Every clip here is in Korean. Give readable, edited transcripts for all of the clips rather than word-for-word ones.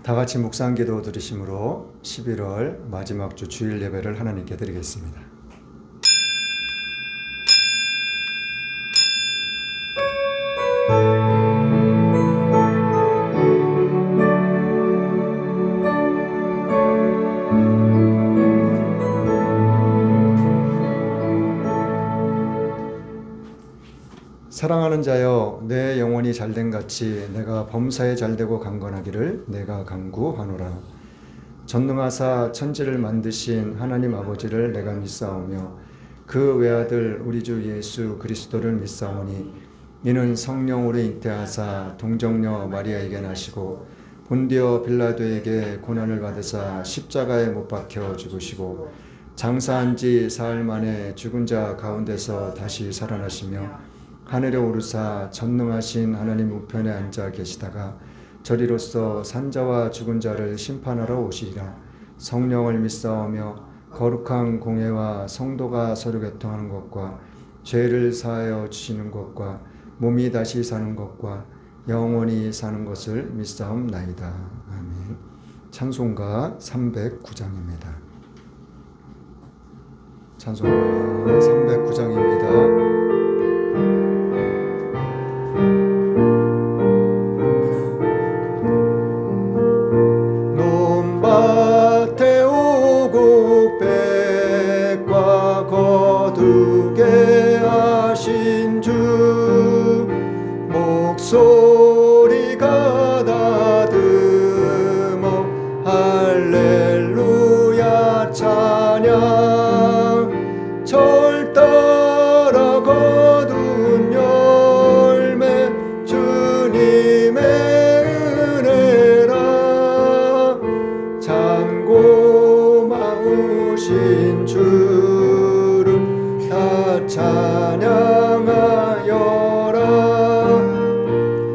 다 같이 묵상기도 드리심으로 11월 마지막 주 주일 예배를 하나님께 드리겠습니다. 사랑하는 자여, 내 영혼이 잘된 같이 내가 범사에 잘되고 강건하기를 내가 간구하노라. 전능하사 천지를 만드신 하나님 아버지를 내가 믿사오며 그 외아들 우리 주 예수 그리스도를 믿사오니 이는 성령으로 잉태하사 동정녀 마리아에게 나시고 본디오 빌라도에게 고난을 받으사 십자가에 못 박혀 죽으시고 장사한 지 사흘 만에 죽은 자 가운데서 다시 살아나시며 하늘에 오르사 전능하신 하나님 우편에 앉아 계시다가 저리로서 산자와 죽은 자를 심판하러 오시리라. 성령을 믿사오며 거룩한 공회와 성도가 서로 교통하는 것과 죄를 사하여 주시는 것과 몸이 다시 사는 것과 영원히 사는 것을 믿사옵나이다. 아멘. 찬송가 309장입니다. 찬송가 309장입니다. 논밭에 오고 백과 거두게 하신 주 목소리가 다듬어 할렐루야 찬양 절 따라 거둔 열매 주님의 은혜라 참 고마우신 주를 다 찬양하여라.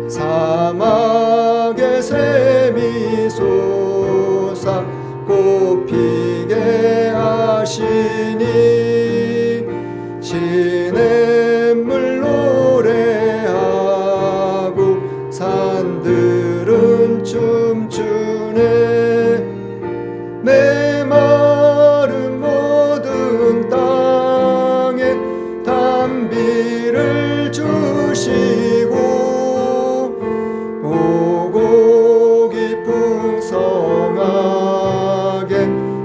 사막의 샘이 솟아 꽃피게 하시니 시냇물 노래하고 산들은 춤추네. 메마른 모든 땅에 단비를 주시고 오고 깊은 성악에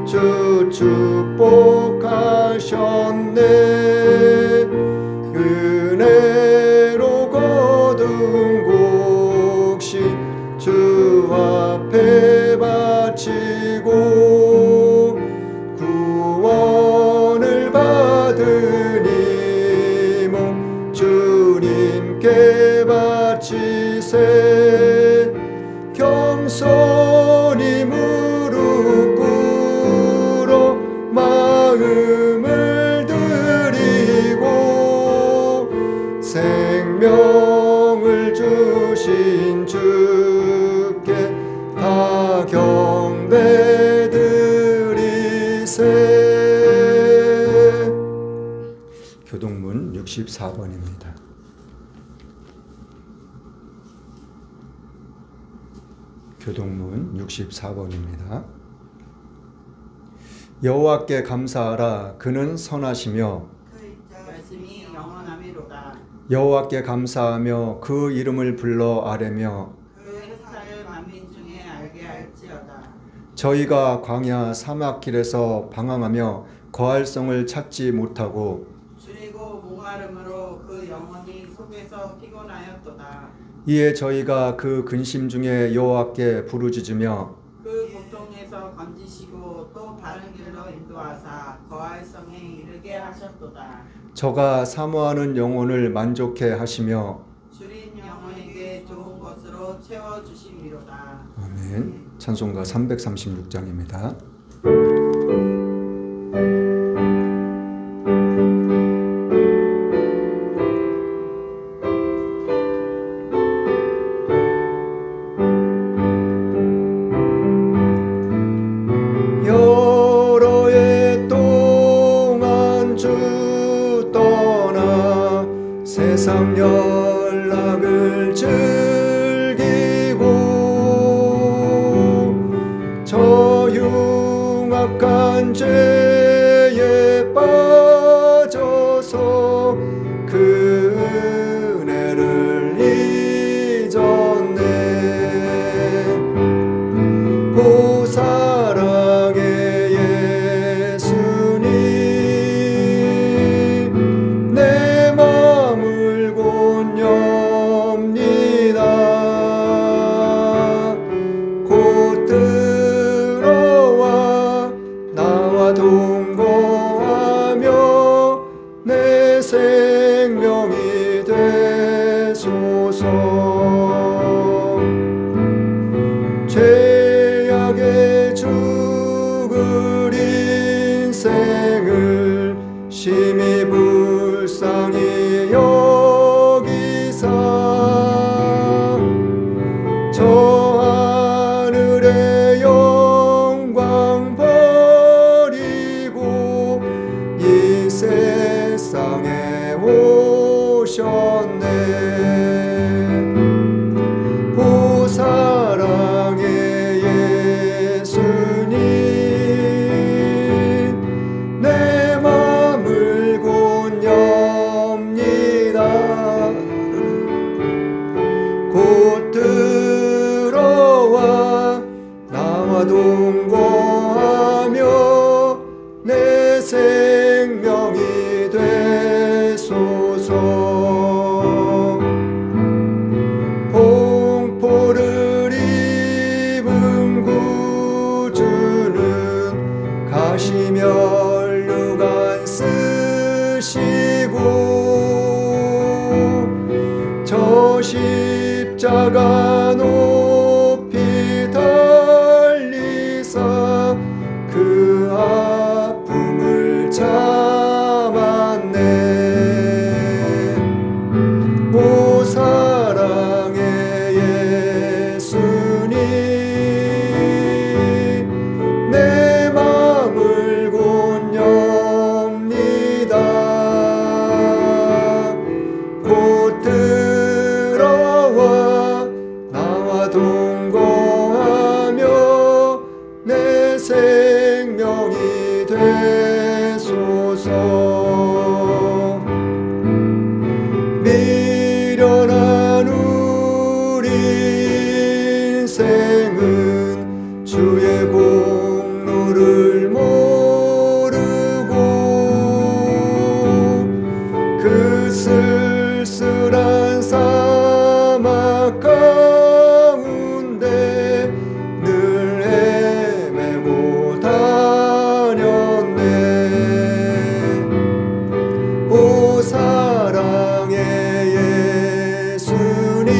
주 축복하셨네. 은혜로 거둔 곡식 주 앞에 바치고 구원을 받으니 몸 주님께 바치세. 겸손히 무릎 꿇어 마음을 드리고 생명을 주신 주께 다 경배드리세. 교동문 64번입니다. 교동문 64번입니다. 여호와께 감사하라. 그는 선하시며 그 말씀이 영원하미로다. 여호와께 감사하며 그 이름을 불러 아뢰며 그 역사를 만민 중에 알게 할지어다. 저희가 광야 사막길에서 방황하며 거할성을 찾지 못하고 줄이고 목마름으로 그 영혼이 속에서 피곤하였도다. 이에 저희가 그 근심 중에 여호와께 부르짖으며 그 고통에서 건지시고 또 바른 길로 인도하사 거할성에 이르게 하셨도다. 저가 사모하는 영혼을 만족해 하시며 줄인 영혼에게 좋은 것으로 채워주심이로다. 아멘. 찬송가 336장입니다. 여러 해 동안 주 떠나 세상 연락을 즐기고 죄에 빠져서 그 은혜를 잊었네. 오 사랑의 예수님, 내 맘을 곧 엽니다. 곧 들어와 나와 동거하며 내 생명이 되소서. 죄악에 죽을 인생을 심히 불쌍히 여기사 저 하늘의 영광 버리고 이 세상에 오셨네. 오 사랑의 예수님, 내 맘을 곧 엽니다. 곧 들어와 나와 동거하며 내 생명이 되소서. 공포를 입은 구주는 가시면류관 쓰시고 저 십자가 높이 달리사 그 아픔을 참았네. 오 사랑의 예수님, 내 맘을 곧 엽니다. 곧 들어와 나와 동거하며 내 생명이 되소서. 미련한 우리 인생은 주의 공로를 모르고 그 쓸쓸한 사막 가운데 늘 헤매고 다녔네. 오 사랑의 예수님,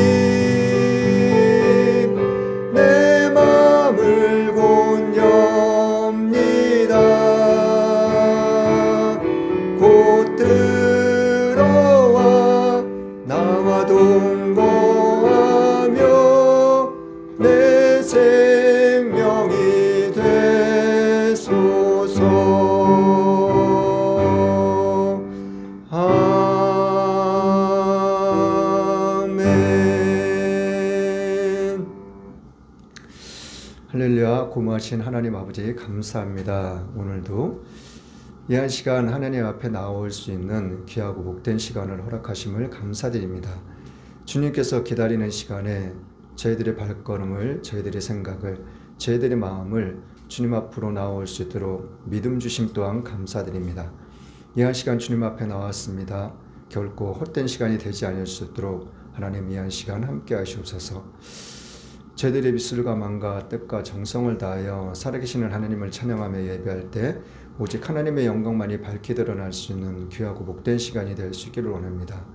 내 맘을 곧 엽니다. 곧 들어와 나와 동거하며 내 생명이 되소서. 아멘. 할렐루야. 고마우신 하나님 아버지 감사합니다. 오늘도 이 한 시간 하나님 앞에 나올 수 있는 귀하고 복된 시간을 허락하심을 감사드립니다. 주님께서 기다리는 시간에 저희들의 발걸음을, 저희들의 생각을, 저희들의 마음을 주님 앞으로 나올 수 있도록 믿음 주심 또한 감사드립니다. 이 한 시간 주님 앞에 나왔습니다. 결코 헛된 시간이 되지 않을 수 있도록 하나님 이 한 시간 함께 하시옵소서. 저희들의 미술과 마음과 뜻과 정성을 다하여 살아계시는 하나님을 찬양하며 예배할 때 오직 하나님의 영광만이 밝히 드러날 수 있는 귀하고 복된 시간이 될 수 있기를 원합니다.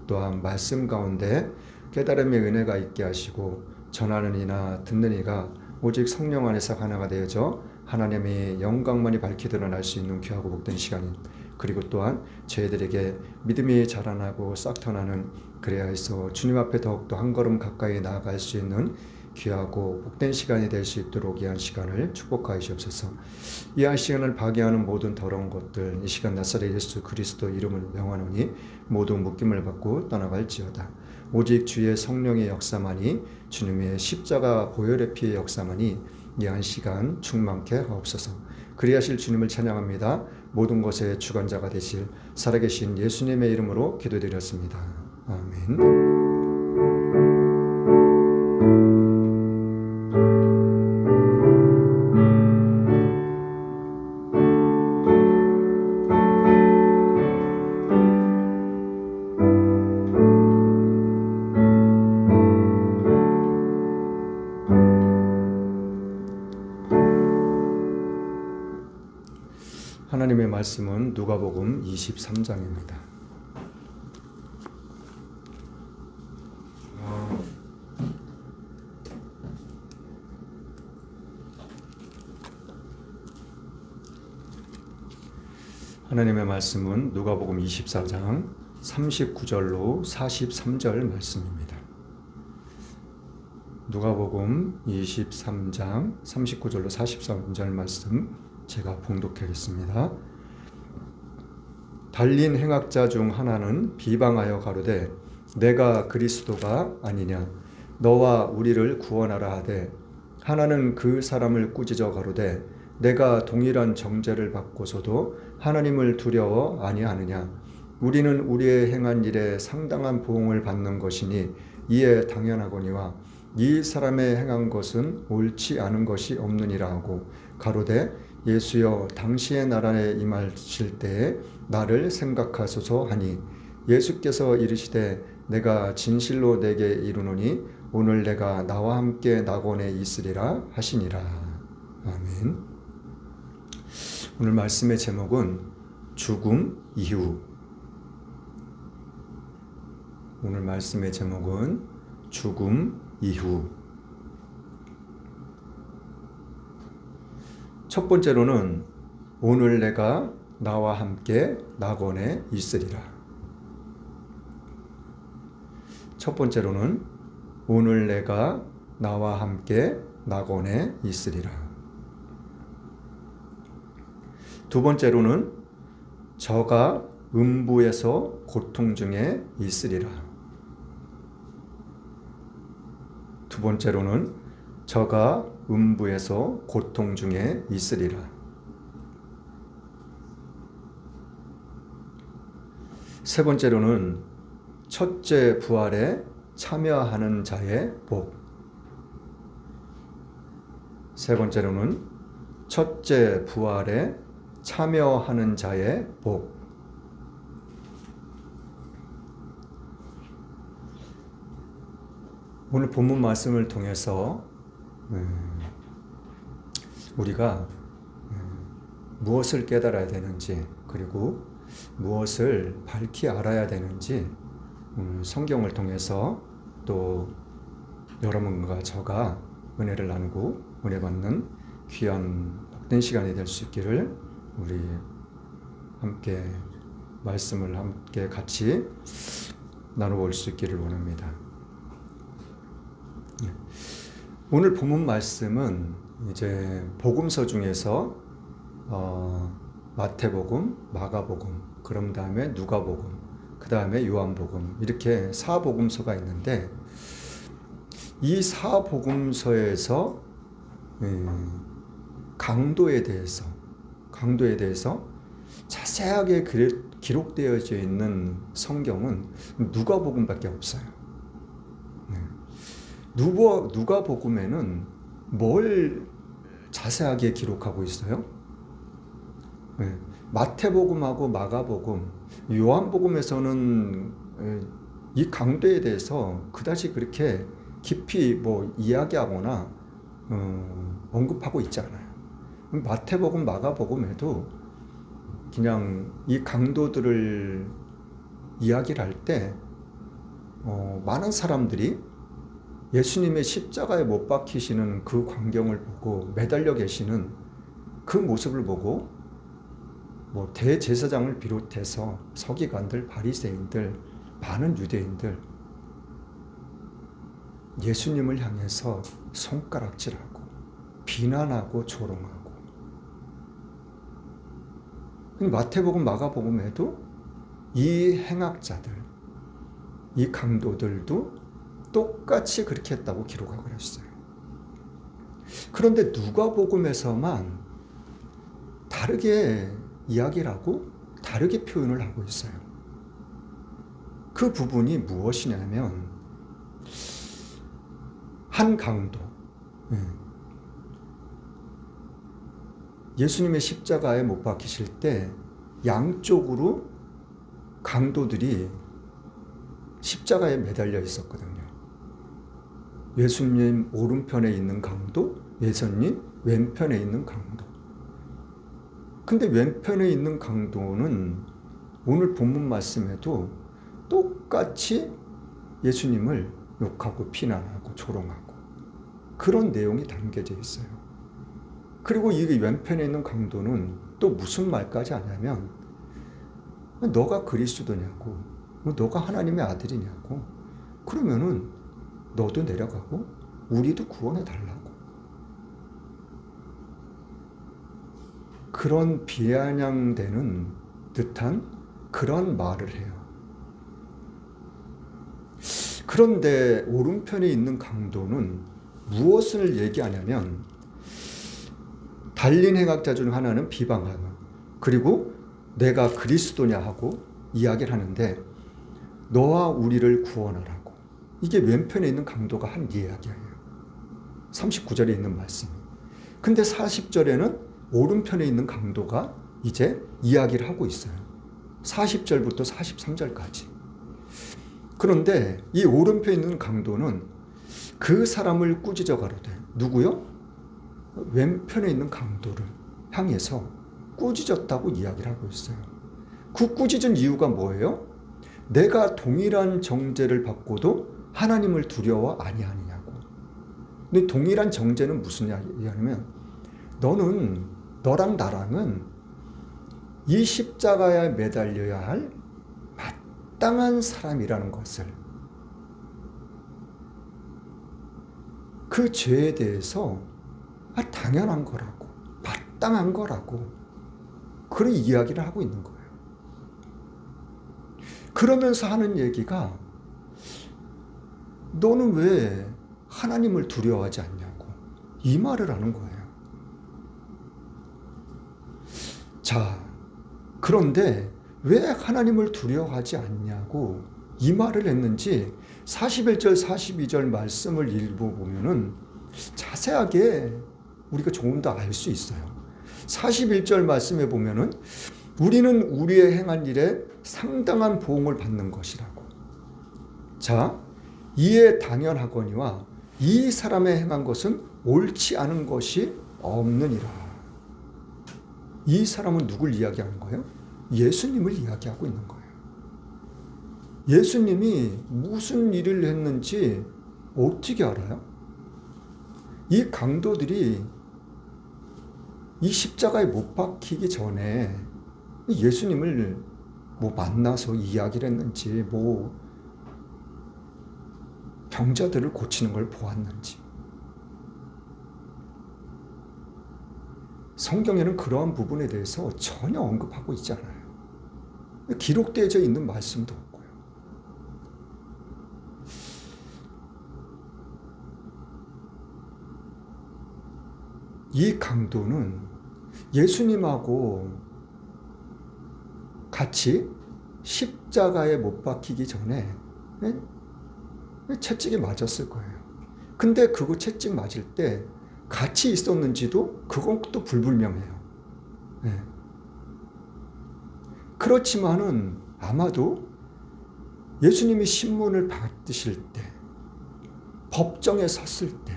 또한 말씀 가운데 깨달음의 은혜가 있게 하시고 전하는 이나 듣는 이가 오직 성령 안에서 하나가 되어져 하나님의 영광만이 밝히 드러날 수 있는 귀하고 복된 시간인, 그리고 또한 저희들에게 믿음이 자라나고 싹터나는, 그래야 해서 주님 앞에 더욱더 한 걸음 가까이 나아갈 수 있는 귀하고 복된 시간이 될 수 있도록 이 한 시간을 축복하시옵소서. 이 한 시간을 파괴하는 모든 더러운 것들 이 시간 나사렛 예수 그리스도 이름을 명하노니 모든 묶임을 받고 떠나갈지어다. 오직 주의 성령의 역사만이, 주님의 십자가 보혈의 피의 역사만이 이 한 시간 충만케 하옵소서. 그리하실 주님을 찬양합니다. 모든 것의 주관자가 되실 살아계신 예수님의 이름으로 기도드렸습니다. 아멘. 하나님의 말씀은 누가복음 23장입니다. 하나님의 말씀은 누가복음 24장 39절로 43절 말씀입니다. 누가복음 23장 39절로 43절 말씀 제가 봉독하겠습니다. 달린 행악자 중 하나는 비방하여 가로되 내가 그리스도가 아니냐 너와 우리를 구원하라 하되 하나는 그 사람을 꾸짖어 가로되 내가 동일한 정죄를 받고서도 하나님을 두려워 아니하느냐 우리는 우리의 행한 일에 상당한 보응을 받는 것이니 이에 당연하거니와 이 사람의 행한 것은 옳지 않은 것이 없느니라 하고 가로되 예수여 당시의 나라에 임하실 때에 나를 생각하소서 하니 예수께서 이르시되 내가 진실로 내게 이르노니 오늘 내가 나와 함께 낙원에 있으리라 하시니라. 아멘. 오늘 말씀의 제목은 죽음 이후. 오늘 말씀의 제목은 죽음 이후. 첫 번째로는 오늘 내가 나와 함께 낙원에 있으리라. 첫 번째로는 오늘 내가 나와 함께 낙원에 있으리라. 두 번째로는 저가 음부에서 고통 중에 있으리라. 두 번째로는 저가 음부에서 고통 중에 있으리라. 세 번째로는 첫째 부활에 참여하는 자의 복. 세 번째로는 첫째 부활에 참여하는 자의 복. 오늘 본문 말씀을 통해서 우리가 무엇을 깨달아야 되는지 그리고 무엇을 밝히 알아야 되는지 성경을 통해서 또 여러분과 저가 은혜를 나누고 은혜 받는 귀한 복된 시간이 될 수 있기를 우리 함께 말씀을 함께 같이 나눠볼 수 있기를 원합니다. 오늘 본문 말씀은 이제 복음서 중에서 마태복음, 마가복음, 그런 다음에 누가복음, 그 다음에 요한복음 이렇게 사복음서가 있는데 이 사복음서에서 강도에 대해서 자세하게 기록되어져 있는 성경은 누가복음밖에 없어요. 누가복음에는 뭘 자세하게 기록하고 있어요? 마태복음하고 마가복음, 요한복음에서는 이 강도에 대해서 그다지 그렇게 깊이 이야기하거나 언급하고 있지 않아요. 마태복음, 마가복음에도 그냥 이 강도들을 이야기를 할 때 많은 사람들이 예수님의 십자가에 못 박히시는 그 광경을 보고 매달려 계시는 그 모습을 보고 대제사장을 비롯해서 서기관들, 바리새인들, 많은 유대인들 예수님을 향해서 손가락질하고 비난하고 조롱하고 마태복음, 마가복음에도 이 행악자들, 이 강도들도 똑같이 그렇게 했다고 기록하고 있어요. 그런데 누가복음에서만 다르게 이야기를 하고 다르게 표현을 하고 있어요. 그 부분이 무엇이냐면 한 강도, 예수님의 십자가에 못 박히실 때 양쪽으로 강도들이 십자가에 매달려 있었거든요. 예수님 오른편에 있는 강도, 예수님 왼편에 있는 강도. 근데 왼편에 있는 강도는 오늘 본문 말씀에도 똑같이 예수님을 욕하고 비난하고 조롱하고 그런 내용이 담겨져 있어요. 그리고 이 왼편에 있는 강도는 또 무슨 말까지 하냐면 너가 그리스도냐고, 너가 하나님의 아들이냐고, 그러면은 너도 내려가고 우리도 구원해 달라고. 그런 비아냥대는 듯한 그런 말을 해요. 그런데 오른편에 있는 강도는 무엇을 얘기하냐면 달린 행악자 중 하나는 비방하고 그리고 내가 그리스도냐 하고 이야기를 하는데 너와 우리를 구원하라고. 이게 왼편에 있는 강도가 한 이야기예요. 39절에 있는 말씀. 근데 40절에는 오른편에 있는 강도가 이제 이야기를 하고 있어요. 40절부터 43절까지. 그런데 이 오른편에 있는 강도는 그 사람을 꾸짖어 가로되, 누구요? 왼편에 있는 강도를 향해서 꾸짖었다고 이야기를 하고 있어요. 그 꾸짖은 이유가 뭐예요? 내가 동일한 정죄를 받고도 하나님을 두려워 아니하느냐고. 근데 동일한 정죄는 무슨 이야기냐면 너랑 나랑은 이 십자가에 매달려야 할 마땅한 사람이라는 것을, 그 죄에 대해서 당연한 거라고, 마땅한 거라고 그런 이야기를 하고 있는 거예요. 그러면서 하는 얘기가 너는 왜 하나님을 두려워하지 않냐고 이 말을 하는 거예요. 자, 그런데 왜 하나님을 두려워하지 않냐고 이 말을 했는지 41절 42절 말씀을 읽어보면은 자세하게 우리가 조금 더 알 수 있어요. 41절 말씀에 보면은 우리는 우리의 행한 일에 상당한 보응을 받는 것이라고. 자, 이에 당연하거니와 이 사람의 행한 것은 옳지 않은 것이 없느니라. 이 사람은 누굴 이야기하는 거예요? 예수님을 이야기하고 있는 거예요. 예수님이 무슨 일을 했는지 어떻게 알아요? 이 강도들이 이 십자가에 못 박히기 전에 예수님을 만나서 이야기를 했는지, 병자들을 고치는 걸 보았는지. 성경에는 그러한 부분에 대해서 전혀 언급하고 있지 않아요. 기록되어져 있는 말씀도 없고요. 이 강도는 예수님하고 같이 십자가에 못 박히기 전에 채찍에 맞았을 거예요. 근데 그거 채찍 맞을 때 같이 있었는지도 그건 또 불분명해요. 네. 그렇지만은 아마도 예수님이 신문을 받으실 때, 법정에 섰을 때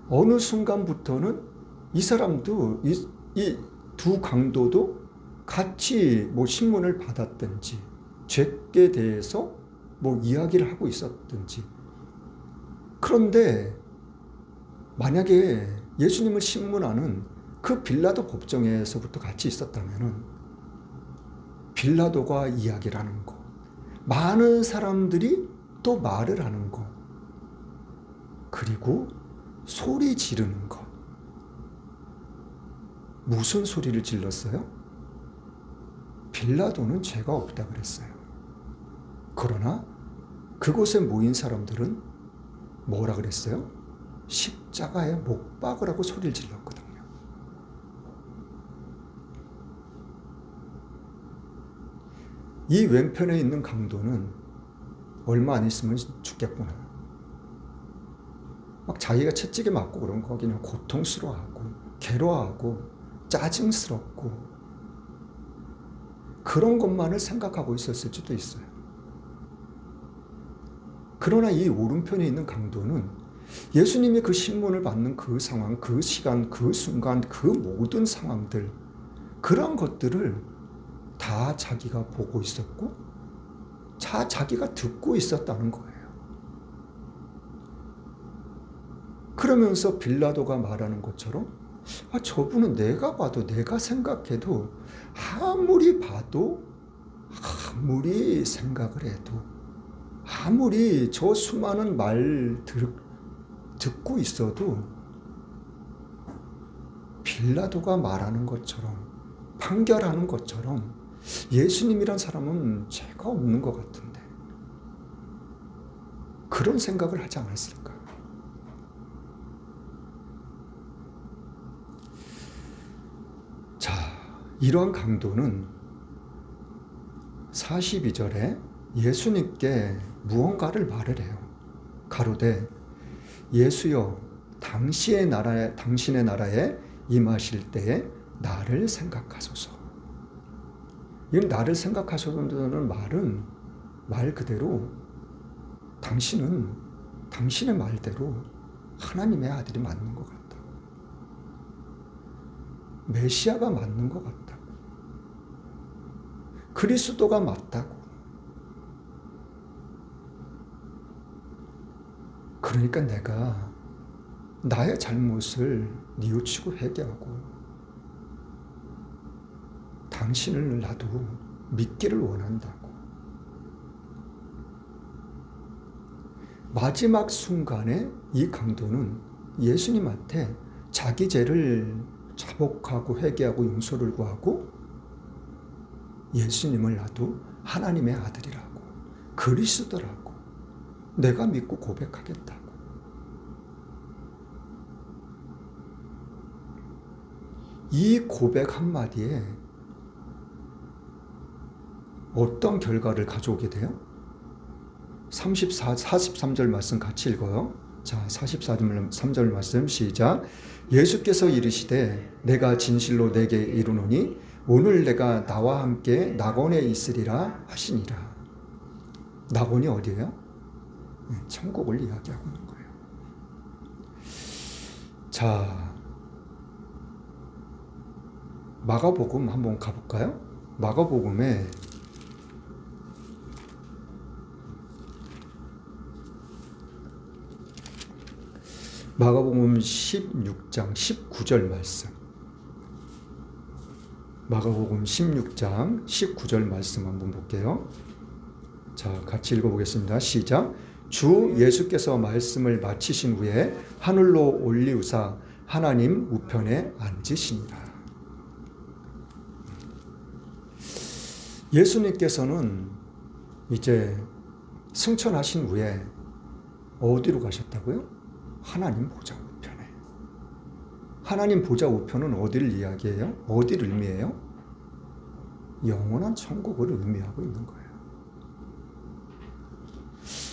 어느 순간부터는 이 사람도 이 두 강도도 같이 신문을 받았든지 죄에 대해서 이야기를 하고 있었든지. 그런데 만약에 예수님을 신문하는 그 빌라도 법정에서부터 같이 있었다면 빌라도가 이야기를 하는 것, 많은 사람들이 또 말을 하는 것, 그리고 소리 지르는 것. 무슨 소리를 질렀어요? 빌라도는 죄가 없다 그랬어요. 그러나 그곳에 모인 사람들은 뭐라 그랬어요? 십자가에 못 박으라고 소리를 질렀거든요. 이 왼편에 있는 강도는 얼마 안 있으면 죽겠구나. 막 자기가 채찍에 맞고 그런 거 그냥 고통스러워하고 괴로워하고 짜증스럽고 그런 것만을 생각하고 있었을지도 있어요. 그러나 이 오른편에 있는 강도는 예수님이 그 신문을 받는 그 상황, 그 시간, 그 순간, 그 모든 상황들, 그런 것들을 다 자기가 보고 있었고, 자기가 듣고 있었다는 거예요. 그러면서 빌라도가 말하는 것처럼, 저분은 내가 봐도, 내가 생각해도, 아무리 봐도, 아무리 생각을 해도, 아무리 저 수많은 말 듣고 있어도 빌라도가 말하는 것처럼 판결하는 것처럼 예수님이란 사람은 죄가 없는 것 같은데 그런 생각을 하지 않았을까? 자, 이러한 강도는 42절에 예수님께 무언가를 말을 해요. 가로되 예수여 당신의 나라에 임하실 때에 나를 생각하소서. 이 나를 생각하소서는 말은 말 그대로 당신은 당신의 말대로 하나님의 아들이 맞는 것 같다. 메시아가 맞는 것 같다. 그리스도가 맞다고. 그러니까 내가 나의 잘못을 뉘우치고 회개하고 당신을 나도 믿기를 원한다고. 마지막 순간에 이 강도는 예수님한테 자기 죄를 자복하고 회개하고 용서를 구하고 예수님을 나도 하나님의 아들이라고, 그리스도라고 내가 믿고 고백하겠다고. 이 고백 한마디에 어떤 결과를 가져오게 돼요? 43절 말씀 같이 읽어요. 자, 43절 말씀 시작. 예수께서 이르시되 내가 진실로 내게 이르노니 오늘 내가 나와 함께 낙원에 있으리라 하시니라. 낙원이 어디예요? 천국을 이야기하고 있는 거예요. 자, 마가복음 한번 가볼까요? 마가복음에 마가복음 16장 19절 말씀. 마가복음 16장 19절 말씀 한번 볼게요. 자, 같이 읽어보겠습니다. 시작. 주 예수께서 말씀을 마치신 후에 하늘로 올리우사 하나님 우편에 앉으시니라. 예수님께서는 이제 승천하신 후에 어디로 가셨다고요? 하나님 보좌 우편에. 하나님 보좌 우편은 어디를 이야기해요? 어디를 의미해요? 영원한 천국을 의미하고 있는 거예요.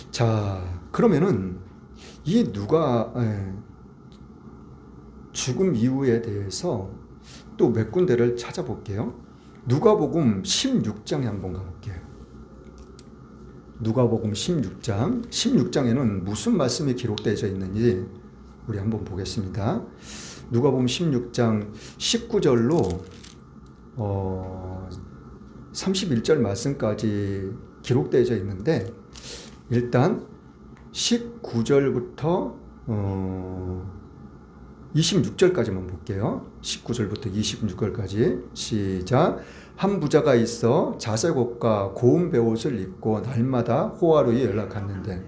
자, 그러면은 이 누가 죽음 이후에 대해서 또 몇 군데를 찾아볼게요. 누가복음 16장에 한번 가볼게요. 누가복음 16장에는 무슨 말씀이 기록되어 있는지 우리 한번 보겠습니다. 누가복음 16장 19절로 31절 말씀까지 기록되어 있는데 일단 19절부터 26절까지만 볼게요. 19절부터 26절까지 시작. 한 부자가 있어 자색옷과 고운 베옷을 입고 날마다 호화로이 연락하는데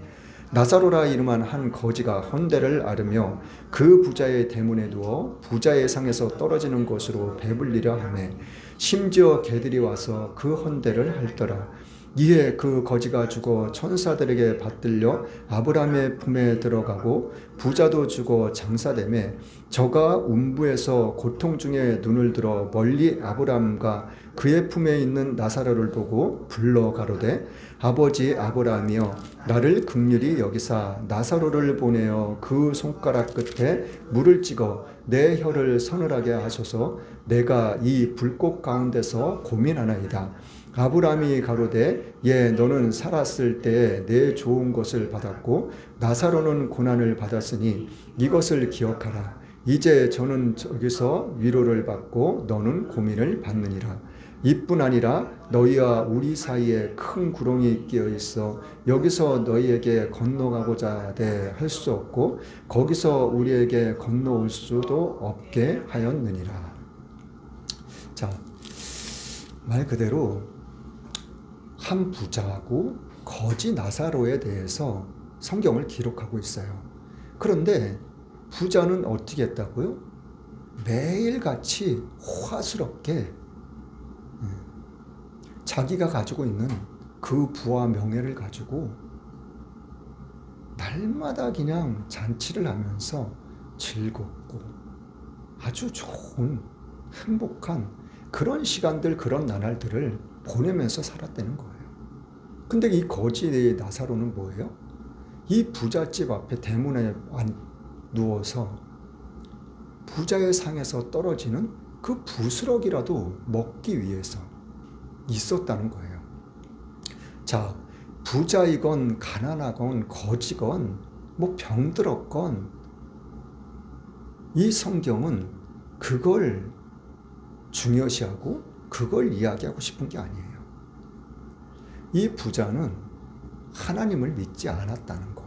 나사로라 이름한 한 거지가 헌대를 앓으며 그 부자의 대문에 누워 부자의 상에서 떨어지는 것으로 배불리려 하매 심지어 개들이 와서 그 헌대를 핥더라. 이에 그 거지가 죽어 천사들에게 받들려 아브라함의 품에 들어가고 부자도 죽어 장사되매 저가 음부에서 고통 중에 눈을 들어 멀리 아브라함과 그의 품에 있는 나사로를 보고 불러 가로되 아버지 아브라함이여 나를 긍휼히 여기사 나사로를 보내어 그 손가락 끝에 물을 찍어 내 혀를 서늘하게 하소서. 내가 이 불꽃 가운데서 고민하나이다. 아브라함이 가로되 예 너는 살았을 때에 내 좋은 것을 받았고 나사로는 고난을 받았으니 이것을 기억하라. 이제 저는 저기서 위로를 받고 너는 고민을 받느니라. 이뿐 아니라 너희와 우리 사이에 큰 구렁이 끼어 있어 여기서 너희에게 건너가고자 하되 할 수 없고 거기서 우리에게 건너올 수도 없게 하였느니라. 자, 말 그대로 한 부자하고 거지 나사로에 대해서 성경을 기록하고 있어요. 그런데 부자는 어떻게 했다고요? 매일같이 호화스럽게 자기가 가지고 있는 그 부와 명예를 가지고 날마다 그냥 잔치를 하면서 즐겁고 아주 좋은 행복한 그런 시간들, 그런 나날들을 보내면서 살았다는 거예요. 근데 이 거지 나사로는 뭐예요? 이 부잣집 앞에 대문에 누워서 부자의 상에서 떨어지는 그 부스럭이라도 먹기 위해서 있었다는 거예요. 자, 부자이건 가난하건 거지건 뭐 병들었건 이 성경은 그걸 중요시하고 그걸 이야기하고 싶은 게 아니에요. 이 부자는 하나님을 믿지 않았다는 것.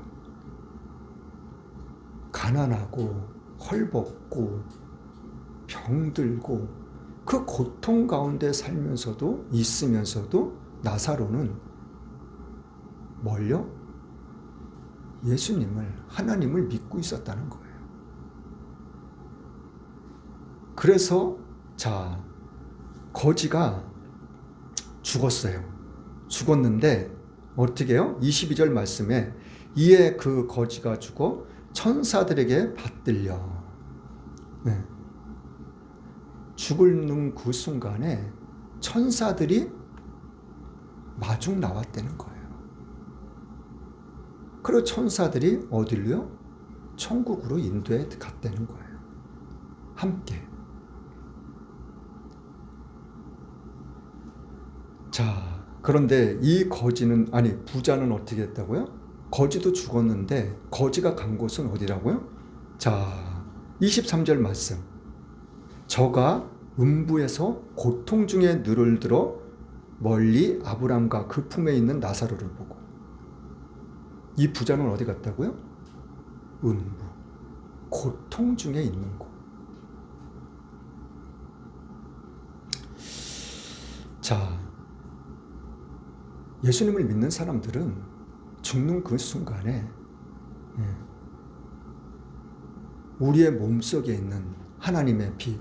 가난하고 헐벗고 병들고 그 고통 가운데 살면서도 있으면서도 나사로는 뭘요? 예수님을, 하나님을 믿고 있었다는 거예요. 그래서 자, 거지가 죽었어요. 죽었는데 어떻게 해요? 22절 말씀에 이에 그 거지가 죽어 천사들에게 받들려. 네. 죽는 그 순간에 천사들이 마중 나왔다는 거예요. 그리고 천사들이 어디로요? 천국으로 인도해 갔다는 거예요. 함께. 자, 그런데 이 거지는, 아니, 부자는 어떻게 했다고요? 거지도 죽었는데 거지가 간 곳은 어디라고요? 자, 23절 말씀. 저가 음부에서 고통 중에 눈을 들어 멀리 아브람과 그 품에 있는 나사로를 보고. 이 부자는 어디 갔다고요? 음부. 고통 중에 있는 곳. 자, 예수님을 믿는 사람들은 죽는 그 순간에 우리의 몸속에 있는 하나님의 빛,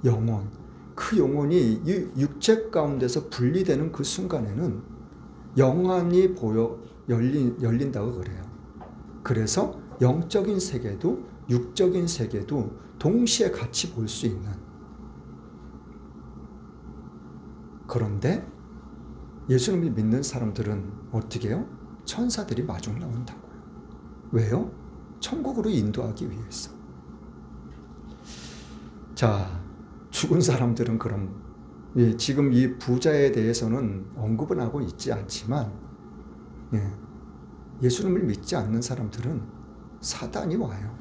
영혼, 그 영혼이 이 육체 가운데서 분리되는 그 순간에는 영안이 열린다고 그래요. 그래서 영적인 세계도 육적인 세계도 동시에 같이 볼 수 있는. 그런데 예수님을 믿는 사람들은 어떻게 해요? 천사들이 마중 나온다고요. 왜요? 천국으로 인도하기 위해서. 자, 죽은 사람들은 그럼 지금 이 부자에 대해서는 언급은 하고 있지 않지만 예수님을 믿지 않는 사람들은 사단이 와요.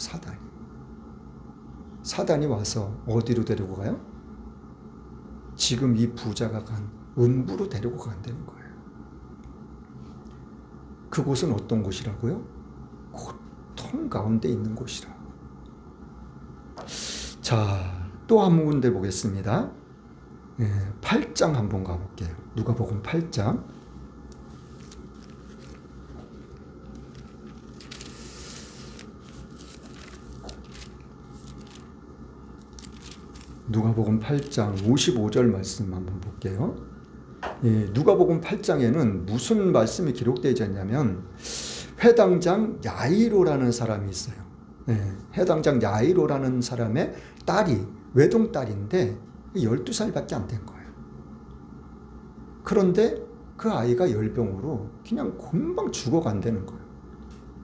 사단이 와서 어디로 데리고 가요? 지금 이 부자가 간 음부로 데리고 간다는 거예요. 그곳은 어떤 곳이라고요? 고통 가운데 있는 곳이라. 자, 또 한 군데 보겠습니다. 8장 한번 가볼게요. 누가복음 8장. 누가복음 8장 55절 말씀 한번 볼게요. 누가복음 8장에는 무슨 말씀이 기록되어 있냐면 회당장 야이로라는 사람이 있어요. 회당장 야이로라는 사람의 딸이 외동딸인데 12살밖에 안 된 거예요. 그런데 그 아이가 열병으로 그냥 금방 죽어간다는 거예요.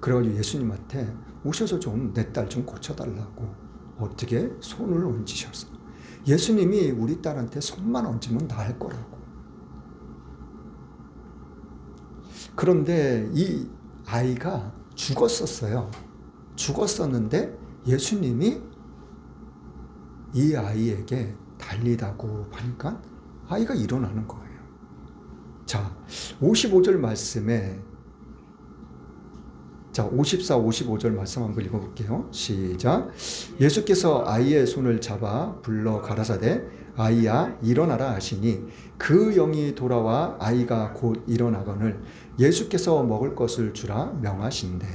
그래가지고 예수님한테 오셔서 좀 내 딸 좀 고쳐달라고 어떻게 손을 얹으셔서 예수님이 우리 딸한테 손만 얹으면 나을 거라고. 그런데 이 아이가 죽었었어요. 죽었었는데 예수님이 이 아이에게 달리다고 하니까 아이가 일어나는 거예요. 자, 55절 말씀에 54, 55절 말씀 한번 읽어볼게요. 시작. 예수께서 아이의 손을 잡아 불러 가라사대 아이야 일어나라 하시니 그 영이 돌아와 아이가 곧 일어나거늘 예수께서 먹을 것을 주라 명하신대.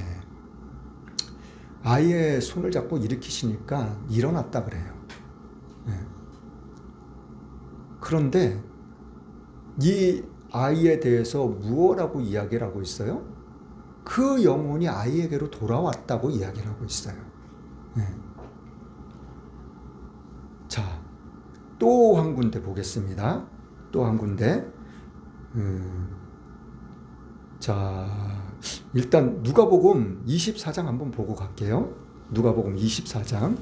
아이의 손을 잡고 일으키시니까 일어났다 그래요. 그런데 이 아이에 대해서 무엇라고 이야기를 하고 있어요? 그 영혼이 아이에게로 돌아왔다고 이야기를 하고 있어요. 자, 또 한 군데 보겠습니다. 또 한 군데. 자, 일단 누가복음 24장 한번 보고 갈게요. 누가복음 24장.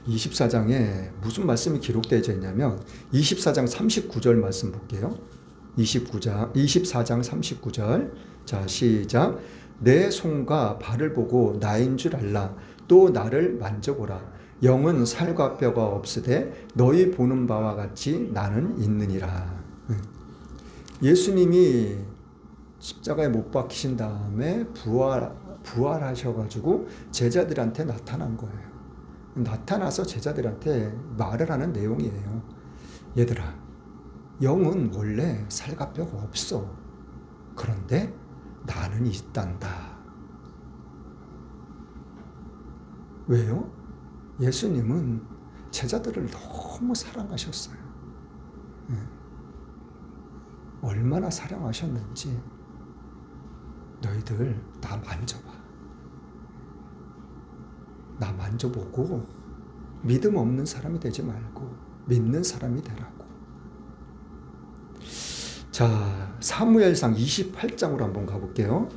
24장에 무슨 말씀이 기록되어 있냐면 24장 39절 말씀 볼게요. 24장 39절. 자, 시작. 내 손과 발을 보고 나인 줄 알라. 또 나를 만져보라. 영은 살과 뼈가 없으되 너희 보는 바와 같이 나는 있느니라. 예수님이 십자가에 못 박히신 다음에 부활하셔가지고 제자들한테 나타난 거예요. 나타나서 제자들한테 말을 하는 내용이에요. 얘들아, 영은 원래 살과 뼈가 없어. 그런데 나는 있단다. 왜요? 예수님은 제자들을 너무 사랑하셨어요. 얼마나 사랑하셨는지 너희들 나 만져봐. 나 만져보고 믿음 없는 사람이 되지 말고 믿는 사람이 되라고. 자, 사무엘상 28장으로 한번 가볼게요.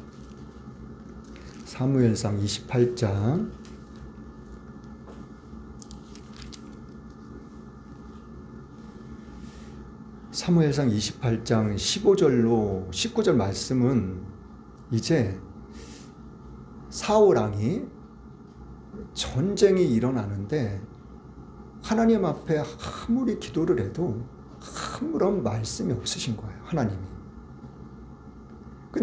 사무엘상 28장. 사무엘상 28장 15절로 19절 말씀은 이제 사울 왕이 전쟁이 일어나는데 하나님 앞에 아무리 기도를 해도 아무런 말씀이 없으신 거예요. 하나님이.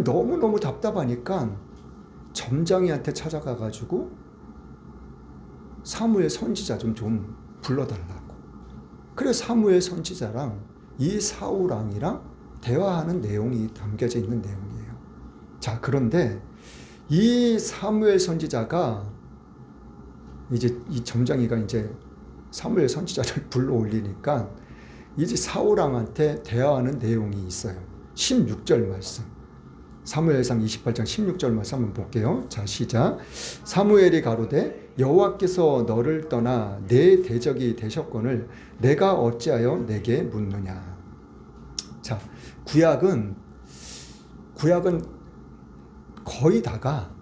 너무너무 답답하니까 점장이한테 찾아가가지고 사무엘 선지자 좀 불러달라고. 그래서 사무엘 선지자랑 이 사울 왕이랑 대화하는 내용이 담겨져 있는 내용이에요. 자, 그런데 이 사무엘 선지자가 이제 이 점장이가 이제 사무엘 선지자를 불러 올리니까 이제 사울 왕한테 대화하는 내용이 있어요. 16절 말씀. 사무엘상 28장 16절 말씀 한번 볼게요. 자, 시작. 사무엘이 가로되 여호와께서 너를 떠나 내 대적이 되셨거늘 내가 어찌하여 내게 묻느냐. 자, 구약은 거의 다가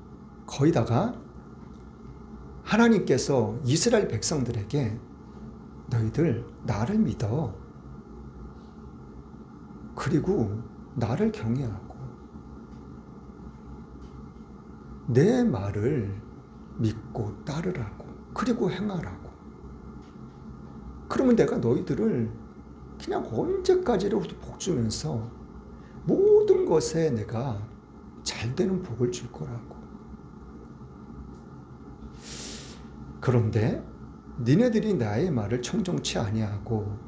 하나님께서 이스라엘 백성들에게 너희들 나를 믿어. 그리고 나를 경외하고 내 말을 믿고 따르라고. 그리고 행하라고. 그러면 내가 너희들을 그냥 언제까지로도 복 주면서 모든 것에 내가 잘되는 복을 줄 거라고. 그런데 니네들이 나의 말을 청종치 아니하고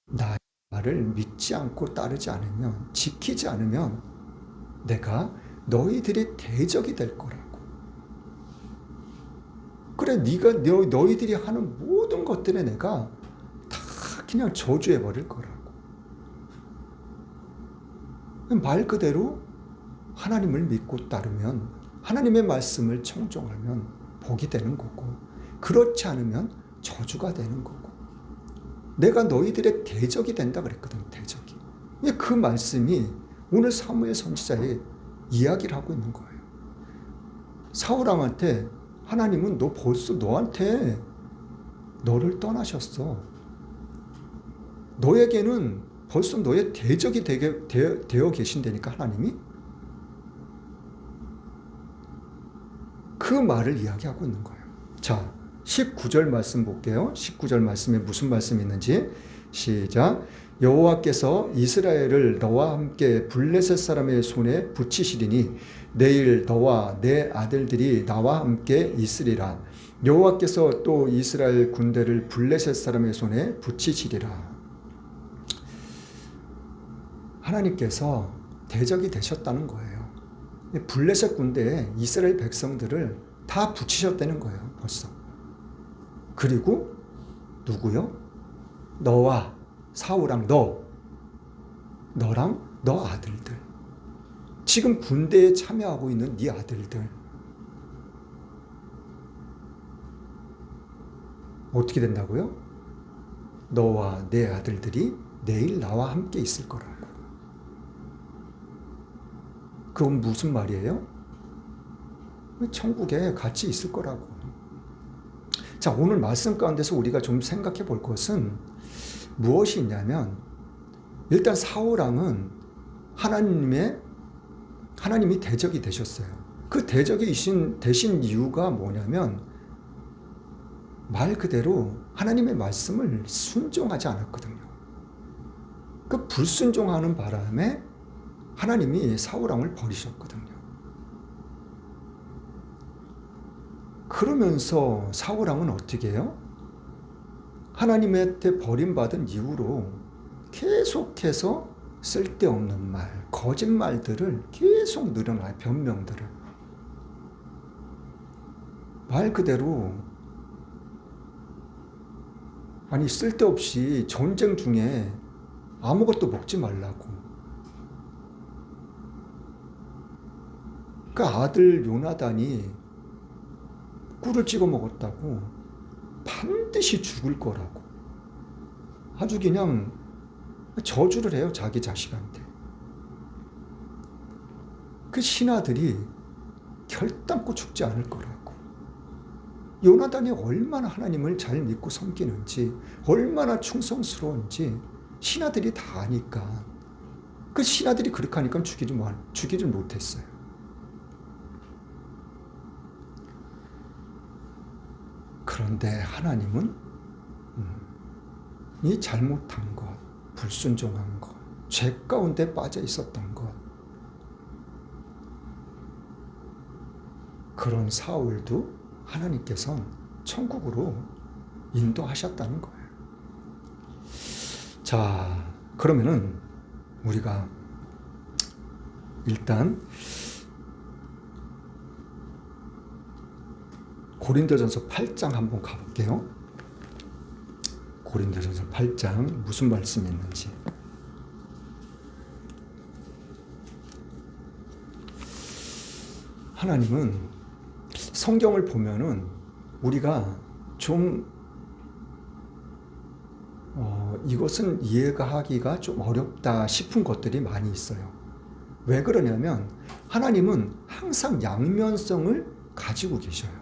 나의 말을 믿지 않고 따르지 않으면, 지키지 않으면 내가 너희들의 대적이 될 거라고. 그래, 너희들이 하는 모든 것들에 내가 다 그냥 저주해 버릴 거라고. 말 그대로 하나님을 믿고 따르면, 하나님의 말씀을 청종하면 복이 되는 거고, 그렇지 않으면 저주가 되는 거고, 내가 너희들의 대적이 된다 그랬거든. 대적이. 그 말씀이 오늘 사무엘 선지자의 이야기를 하고 있는 거예요. 사울왕한테 하나님은 너 벌써 너한테 너를 떠나셨어. 너에게는 벌써 너의 대적이 되어 계신다니까 하나님이. 그 말을 이야기하고 있는 거예요. 자, 19절 말씀 볼게요. 19절 말씀에 무슨 말씀이 있는지 시작. 여호와께서 이스라엘을 너와 함께 블레셋 사람의 손에 붙이시리니 내일 너와 내 아들들이 나와 함께 있으리라. 여호와께서 또 이스라엘 군대를 블레셋 사람의 손에 붙이시리라. 하나님께서 대적이 되셨다는 거예요. 블레셋 군대에 이스라엘 백성들을 다 붙이셨다는 거예요. 벌써. 그리고 누구요? 너와 사울랑 너랑 너 아들들. 지금 군대에 참여하고 있는 네 아들들. 어떻게 된다고요? 너와 내 아들들이 내일 나와 함께 있을 거라고. 그건 무슨 말이에요? 천국에 같이 있을 거라고. 자, 오늘 말씀 가운데서 우리가 좀 생각해 볼 것은 무엇이 있냐면, 일단 사울왕은 하나님이 대적이 되셨어요. 그 대적이 되신 이유가 뭐냐면, 말 그대로 하나님의 말씀을 순종하지 않았거든요. 그 불순종하는 바람에 하나님이 사울왕을 버리셨거든요. 그러면서 사울왕은 어떻게 해요? 하나님한테 버림받은 이후로 계속해서 쓸데없는 말, 거짓말들을 계속 늘어나요. 변명들을. 말 그대로 아니 쓸데없이 전쟁 중에 아무것도 먹지 말라고. 그 아들 요나단이 꿀을 찍어 먹었다고 반드시 죽을 거라고 아주 그냥 저주를 해요. 자기 자식한테. 그 신하들이 결단코 죽지 않을 거라고. 요나단이 얼마나 하나님을 잘 믿고 섬기는지, 얼마나 충성스러운지 신하들이 다 아니까. 그 신하들이 그렇게 하니까 죽이질 못했어요. 그런데 하나님은 이 잘못한 것, 불순종한 것, 죄 가운데 빠져 있었던 것, 그런 사울도 하나님께서는 천국으로 인도하셨다는 거예요. 자, 그러면은 우리가 일단 고린도전서 8장 한번 가볼게요. 고린도전서 8장 무슨 말씀이 있는지. 하나님은 성경을 보면은 우리가 좀 이것은 이해가 하기가 좀 어렵다 싶은 것들이 많이 있어요. 왜 그러냐면 하나님은 항상 양면성을 가지고 계셔요.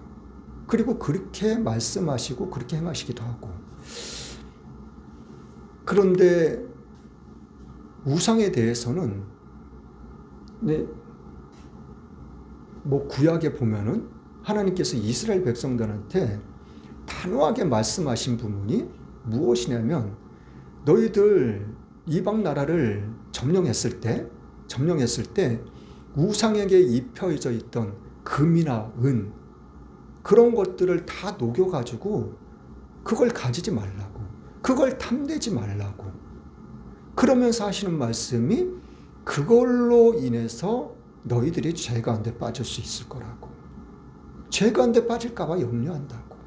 그리고 그렇게 말씀하시고 그렇게 행하시기도 하고. 그런데 우상에 대해서는 구약에 보면은 하나님께서 이스라엘 백성들한테 단호하게 말씀하신 부분이 무엇이냐면, 너희들 이방 나라를 점령했을 때 우상에게 입혀져 있던 금이나 은, 그런 것들을 다 녹여가지고 그걸 가지지 말라고, 그걸 탐내지 말라고. 그러면서 하시는 말씀이 그걸로 인해서 너희들이 죄 가운데 빠질 수 있을 거라고. 죄 가운데 빠질까 봐 염려한다고.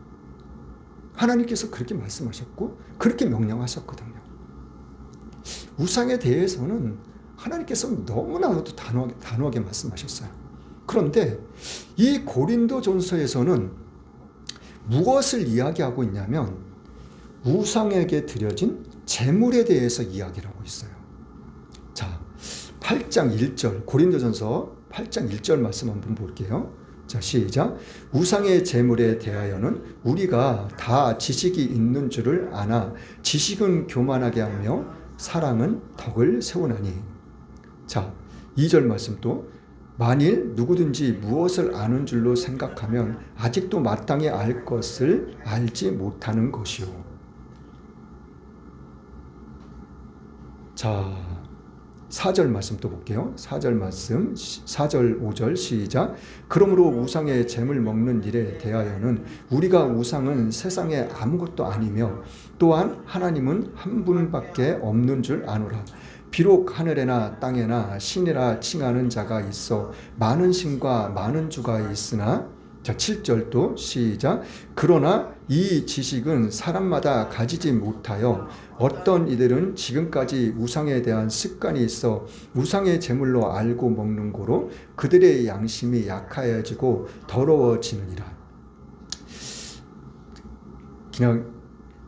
하나님께서 그렇게 말씀하셨고 그렇게 명령하셨거든요. 우상에 대해서는 하나님께서 너무나도 단호하게 말씀하셨어요. 그런데 이 고린도전서에서는 무엇을 이야기하고 있냐면 우상에게 드려진 제물에 대해서 이야기를 하고 있어요. 자, 8장 1절 고린도전서 8장 1절 말씀 한번 볼게요. 자, 시작. 우상의 제물에 대하여는 우리가 다 지식이 있는 줄을 아나 지식은 교만하게 하며 사랑은 덕을 세우나니. 자, 2절 말씀 또 만일 누구든지 무엇을 아는 줄로 생각하면 아직도 마땅히 알 것을 알지 못하는 것이요. 자, 4절 말씀 또 볼게요. 4절 말씀 4절 5절 시작. 그러므로 우상의 재물 먹는 일에 대하여는 우리가 우상은 세상에 아무것도 아니며 또한 하나님은 한 분밖에 없는 줄 아노라. 비록 하늘에나 땅에나 신이라 칭하는 자가 있어 많은 신과 많은 주가 있으나. 자, 7절도 시작. 그러나 이 지식은 사람마다 가지지 못하여 어떤 이들은 지금까지 우상에 대한 습관이 있어 우상의 제물로 알고 먹는 고로 그들의 양심이 약하여지고 더러워지느니라. 그냥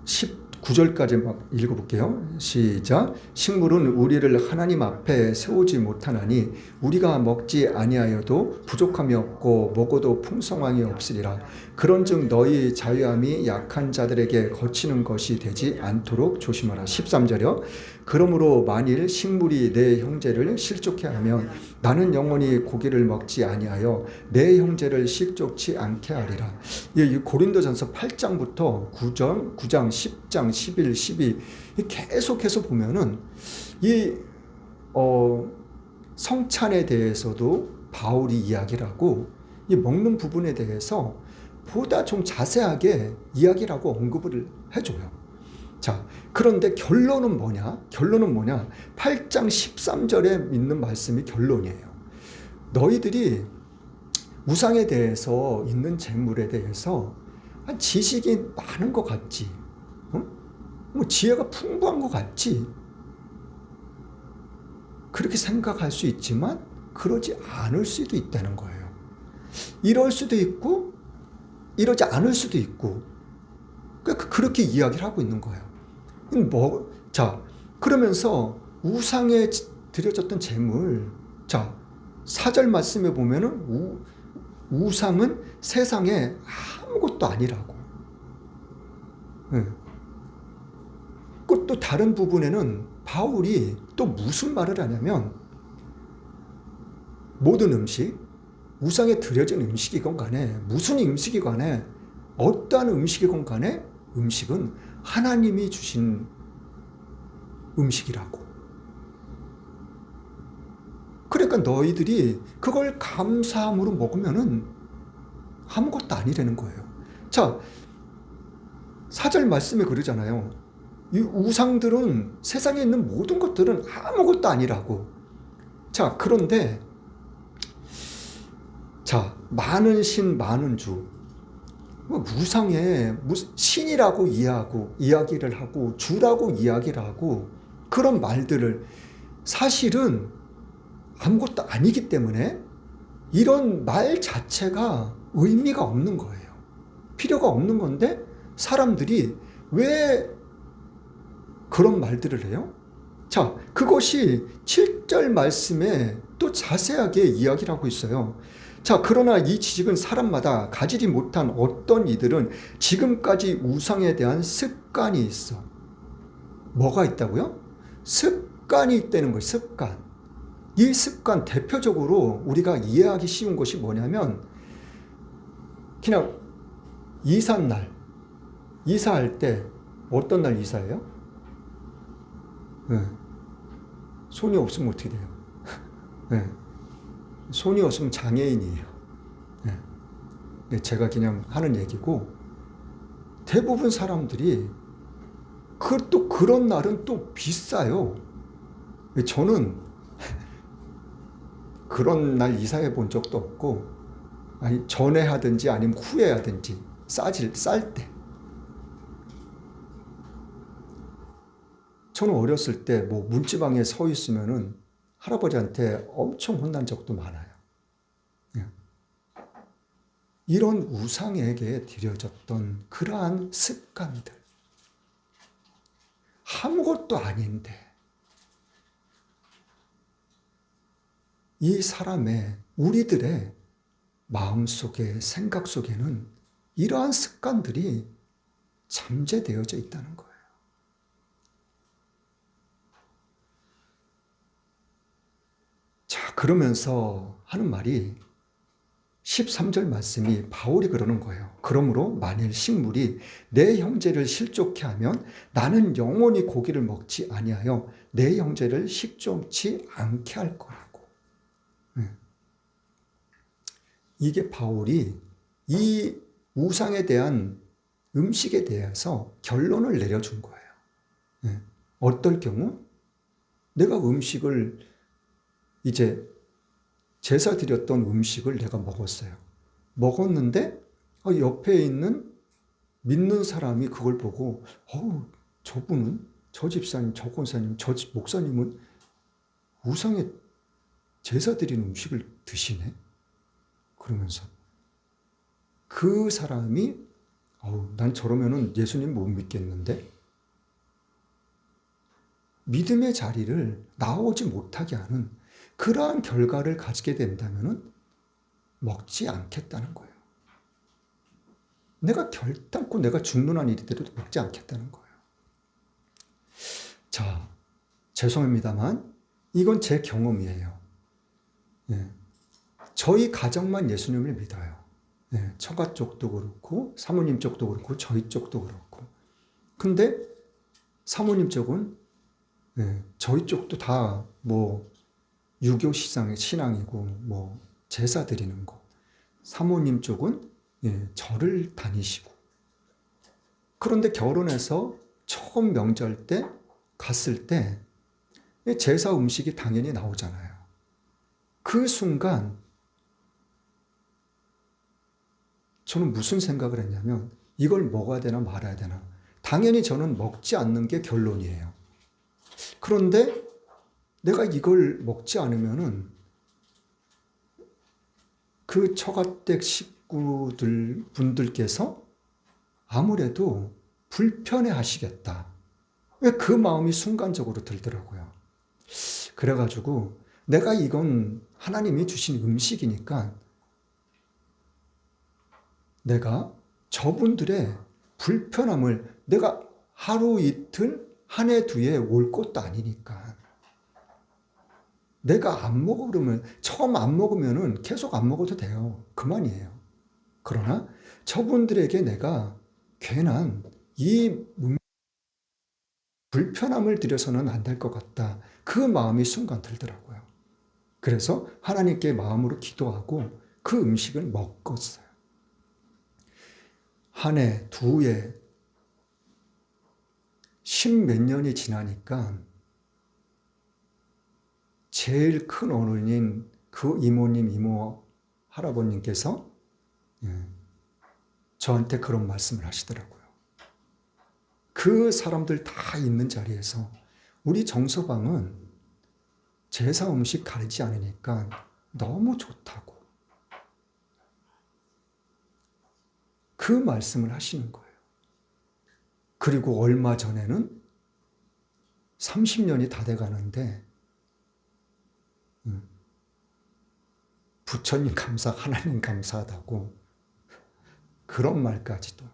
19절까지 막 읽어볼게요. 시작. 식물은 우리를 하나님 앞에 세우지 못하나니 우리가 먹지 아니하여도 부족함이 없고 먹어도 풍성함이 없으리라. 그런즉 너희 자유함이 약한 자들에게 거치는 것이 되지 않도록 조심하라. 13절이요. 그러므로 만일 식물이 내 형제를 실족해 하면 나는 영원히 고기를 먹지 아니하여 내 형제를 실족치 않게 하리라. 이 고린도전서 8장부터 9장, 10장, 11, 12 계속해서 보면은 이 성찬에 대해서도 바울이 이야기를 하고 이 먹는 부분에 대해서 보다 좀 자세하게 이야기를 하고 언급을 해줘요. 자, 그런데 결론은 뭐냐? 8장 13절에 있는 말씀이 결론이에요. 너희들이 우상에 대해서 있는 재물에 대해서 지식이 많은 것 같지? 뭐 지혜가 풍부한 것 같지? 그렇게 생각할 수 있지만 그러지 않을 수도 있다는 거예요. 이럴 수도 있고 이러지 않을 수도 있고 그렇게 이야기를 하고 있는 거예요. 자, 그러면서 우상에 드려졌던 재물, 자, 4절 말씀에 보면은 우상은 세상에 아무것도 아니라고. 또 다른 부분에는 바울이 또 무슨 말을 하냐면 모든 음식, 우상에 드려진 음식이건 간에 무슨 음식이건 간에 어떠한 음식이건 간에 음식은 하나님이 주신 음식이라고. 그러니까 너희들이 그걸 감사함으로 먹으면은 아무것도 아니라는 거예요. 자, 4절 말씀에 그러잖아요. 이 우상들은 세상에 있는 모든 것들은 아무것도 아니라고. 자, 그런데 자, 많은 신, 많은 주. 우상에 무슨 신이라고 이야기를 하고 주라고 이야기를 하고 그런 말들을 사실은 아무것도 아니기 때문에 이런 말 자체가 의미가 없는 거예요. 필요가 없는 건데 사람들이 왜 그런 말들을 해요? 자, 그것이 7절 말씀에 또 자세하게 이야기를 하고 있어요. 자, 그러나 이 지식은 사람마다 가지지 못한 어떤 이들은 지금까지 우상에 대한 습관이 있어. 뭐가 있다고요? 습관이 있다는 거예요. 습관. 이 습관 대표적으로 우리가 이해하기 쉬운 것이 뭐냐면 그냥 이삿날, 이사할 때 어떤 날 이사해요? 손이 없으면 어떻게 돼요? 손이 없으면 장애인이에요. 제가 그냥 하는 얘기고 대부분 사람들이 또 그런 날은 또 비싸요. 저는 그런 날 이사해 본 적도 없고 아니 전에 하든지 아니면 후에 하든지 쌀 때. 저는 어렸을 때 뭐 문지방에 서 있으면은 할아버지한테 엄청 혼난 적도 많아요. 예. 이런 우상에게 드려졌던 그러한 습관들, 아무것도 아닌데 이 사람의, 우리들의 마음속에, 생각 속에는 이러한 습관들이 잠재되어져 있다는 거예요. 자, 그러면서 하는 말이 13절 말씀이 바울이 그러는 거예요. 그러므로 만일 식물이 내 형제를 실족케 하면 나는 영원히 고기를 먹지 아니하여 내 형제를 식종치 않게 할 거라고. 이게 바울이 이 우상에 대한 음식에 대해서 결론을 내려준 거예요. 어떨 경우? 내가 음식을 이제 제사 드렸던 음식을 내가 먹었어요. 먹었는데 옆에 있는 믿는 사람이 그걸 보고 저분은, 저 집사님, 저 권사님, 저 목사님은 우상에 제사 드린 음식을 드시네? 그러면서 그 사람이 난 저러면은 예수님 못 믿겠는데? 믿음의 자리를 나오지 못하게 하는 그러한 결과를 가지게 된다면 먹지 않겠다는 거예요. 내가 결단코 내가 죽는 한 이르더라도 먹지 않겠다는 거예요. 자, 죄송합니다만 이건 제 경험이에요. 저희 가정만 예수님을 믿어요. 처가 쪽도 그렇고 사모님 쪽도 그렇고 저희 쪽도 그렇고. 근데 사모님 쪽은 저희 쪽도 다 뭐 유교 신앙이고 뭐 제사 드리는 거. 사모님 쪽은 절을 다니시고. 그런데 결혼해서 처음 명절 때 갔을 때 제사 음식이 당연히 나오잖아요. 그 순간 저는 무슨 생각을 했냐면 이걸 먹어야 되나 말아야 되나. 당연히 저는 먹지 않는 게 결론이에요. 그런데 내가 이걸 먹지 않으면은 그 처가댁 분들께서 아무래도 불편해 하시겠다. 왜 그 마음이 순간적으로 들더라고요. 그래가지고 내가 이건 하나님이 주신 음식이니까 내가 저분들의 불편함을 내가 하루 이틀 한 해 두 해 올 것도 아니니까 내가 안 먹어 그러면 처음 안 먹으면은 계속 안 먹어도 돼요. 그만이에요. 그러나 저분들에게 내가 괜한 이 불편함을 드려서는 안 될 것 같다. 그 마음이 순간 들더라고요. 그래서 하나님께 마음으로 기도하고 그 음식을 먹었어요. 한 해, 두 해, 10몇 년이 지나니까 제일 큰 어른인 그 이모님, 이모, 할아버님께서 저한테 그런 말씀을 하시더라고요. 그 사람들 다 있는 자리에서 우리 정서방은 제사 음식 가리지 않으니까 너무 좋다고. 그 말씀을 하시는 거예요. 그리고 얼마 전에는 30년이 다 돼가는데 부처님 감사, 하나님 감사하다고 그런 말까지도.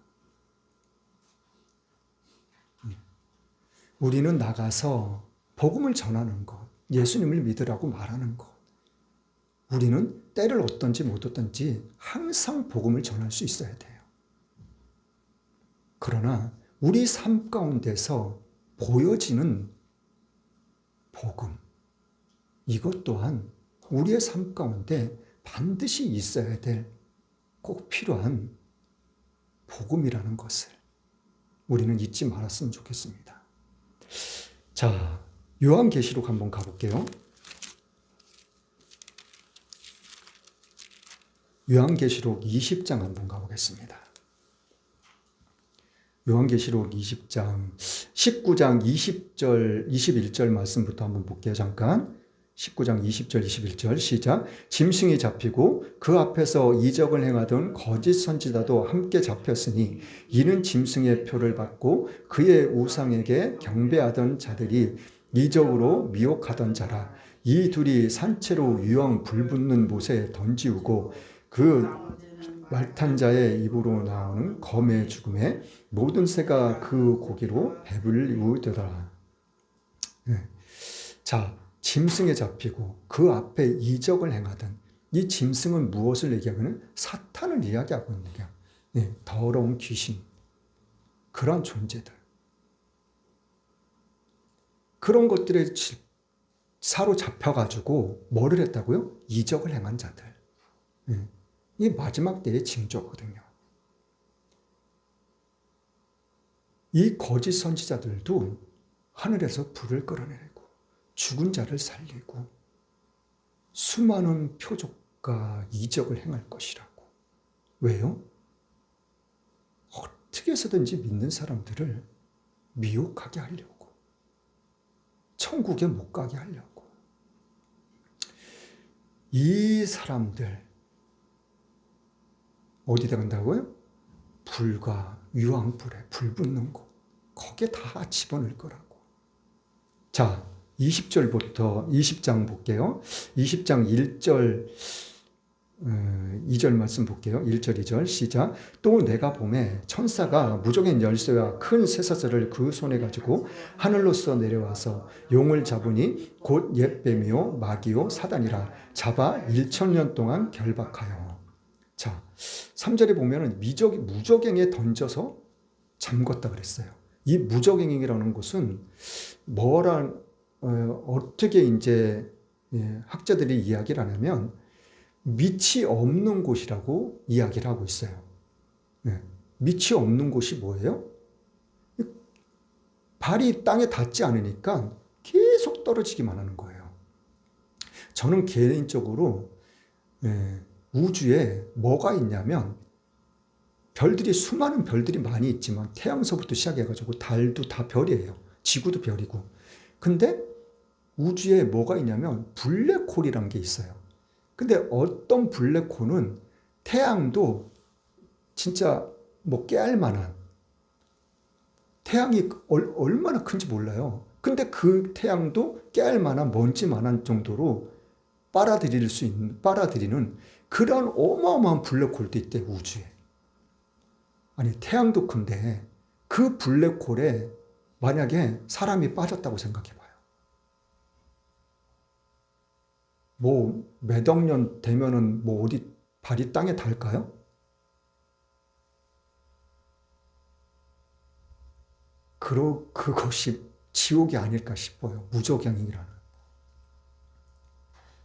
우리는 나가서 복음을 전하는 것, 예수님을 믿으라고 말하는 것. 우리는 때를 얻든지 못 얻든지 항상 복음을 전할 수 있어야 돼요. 그러나 우리 삶 가운데서 보여지는 복음, 이것 또한 우리의 삶 가운데 반드시 있어야 될 꼭 필요한 복음이라는 것을 우리는 잊지 말았으면 좋겠습니다. 자, 요한계시록 한번 가볼게요. 요한계시록 20장 한번 가보겠습니다. 요한계시록 20장 19장 20절 21절 말씀부터 한번 볼게요. 잠깐. 19장 20절 21절 시작. 짐승이 잡히고 그 앞에서 이적을 행하던 거짓 선지자도 함께 잡혔으니 이는 짐승의 표를 받고 그의 우상에게 경배하던 자들이 이적으로 미혹하던 자라. 이 둘이 산채로 유황 불붙는 못에 던지우고 그 말탄 자의 입으로 나오는 검의 죽음에 모든 새가 그 고기로 배불리우더라. 네. 자, 짐승에 잡히고 그 앞에 이적을 행하던 이 짐승은 무엇을 얘기하면 사탄을 이야기하고 있는 거야. 네, 더러운 귀신, 그런 존재들. 그런 것들에 사로잡혀가지고 뭐를 했다고요? 이적을 행한 자들. 네. 이 마지막 때의 징조거든요. 이 거짓 선지자들도 하늘에서 불을 끌어내고 죽은 자를 살리고 수많은 표적과 이적을 행할 것이라고. 왜요? 어떻게 해서든지 믿는 사람들을 미혹하게 하려고. 천국에 못 가게 하려고. 이 사람들 어디다 간다고요? 불과 유황불에 불 붙는 곳. 거기에 다 집어넣을 거라고. 자, 20절부터 20장 볼게요. 20장 1절 2절 말씀 볼게요. 1절 2절 시작. 또 내가 보매 천사가 무적인 열쇠와 큰 쇠사슬을 그 손에 가지고 하늘로서 내려와서 용을 잡으니 곧 옛뱀이요 마귀요 사단이라 잡아 1000년 동안 결박하여. 자, 3절에 보면은 무적행에 던져서 잠궜다 그랬어요. 이 무적행이라는 것은 어떻게 이제 학자들이 이야기를 하냐면 밑이 없는 곳이라고 이야기를 하고 있어요. 밑이 없는 곳이 뭐예요? 발이 땅에 닿지 않으니까 계속 떨어지기만 하는 거예요. 저는 개인적으로 우주에 뭐가 있냐면 수많은 별들이 많이 있지만 태양서부터 시작해가지고 달도 다 별이에요. 지구도 별이고. 근데 우주에 뭐가 있냐면 블랙홀이란 게 있어요. 근데 어떤 블랙홀은 태양도 진짜 깨알 만한, 태양이 얼마나 큰지 몰라요. 근데 그 태양도 깨알 만한, 먼지 만한 정도로 빨아들이는 그런 어마어마한 블랙홀도 있대, 우주에. 아니, 태양도 큰데 그 블랙홀에 만약에 사람이 빠졌다고 생각해봐요. 몇 억 년 되면은 어디 발이 땅에 닿을까요? 그것이 지옥이 아닐까 싶어요. 무적행이라는.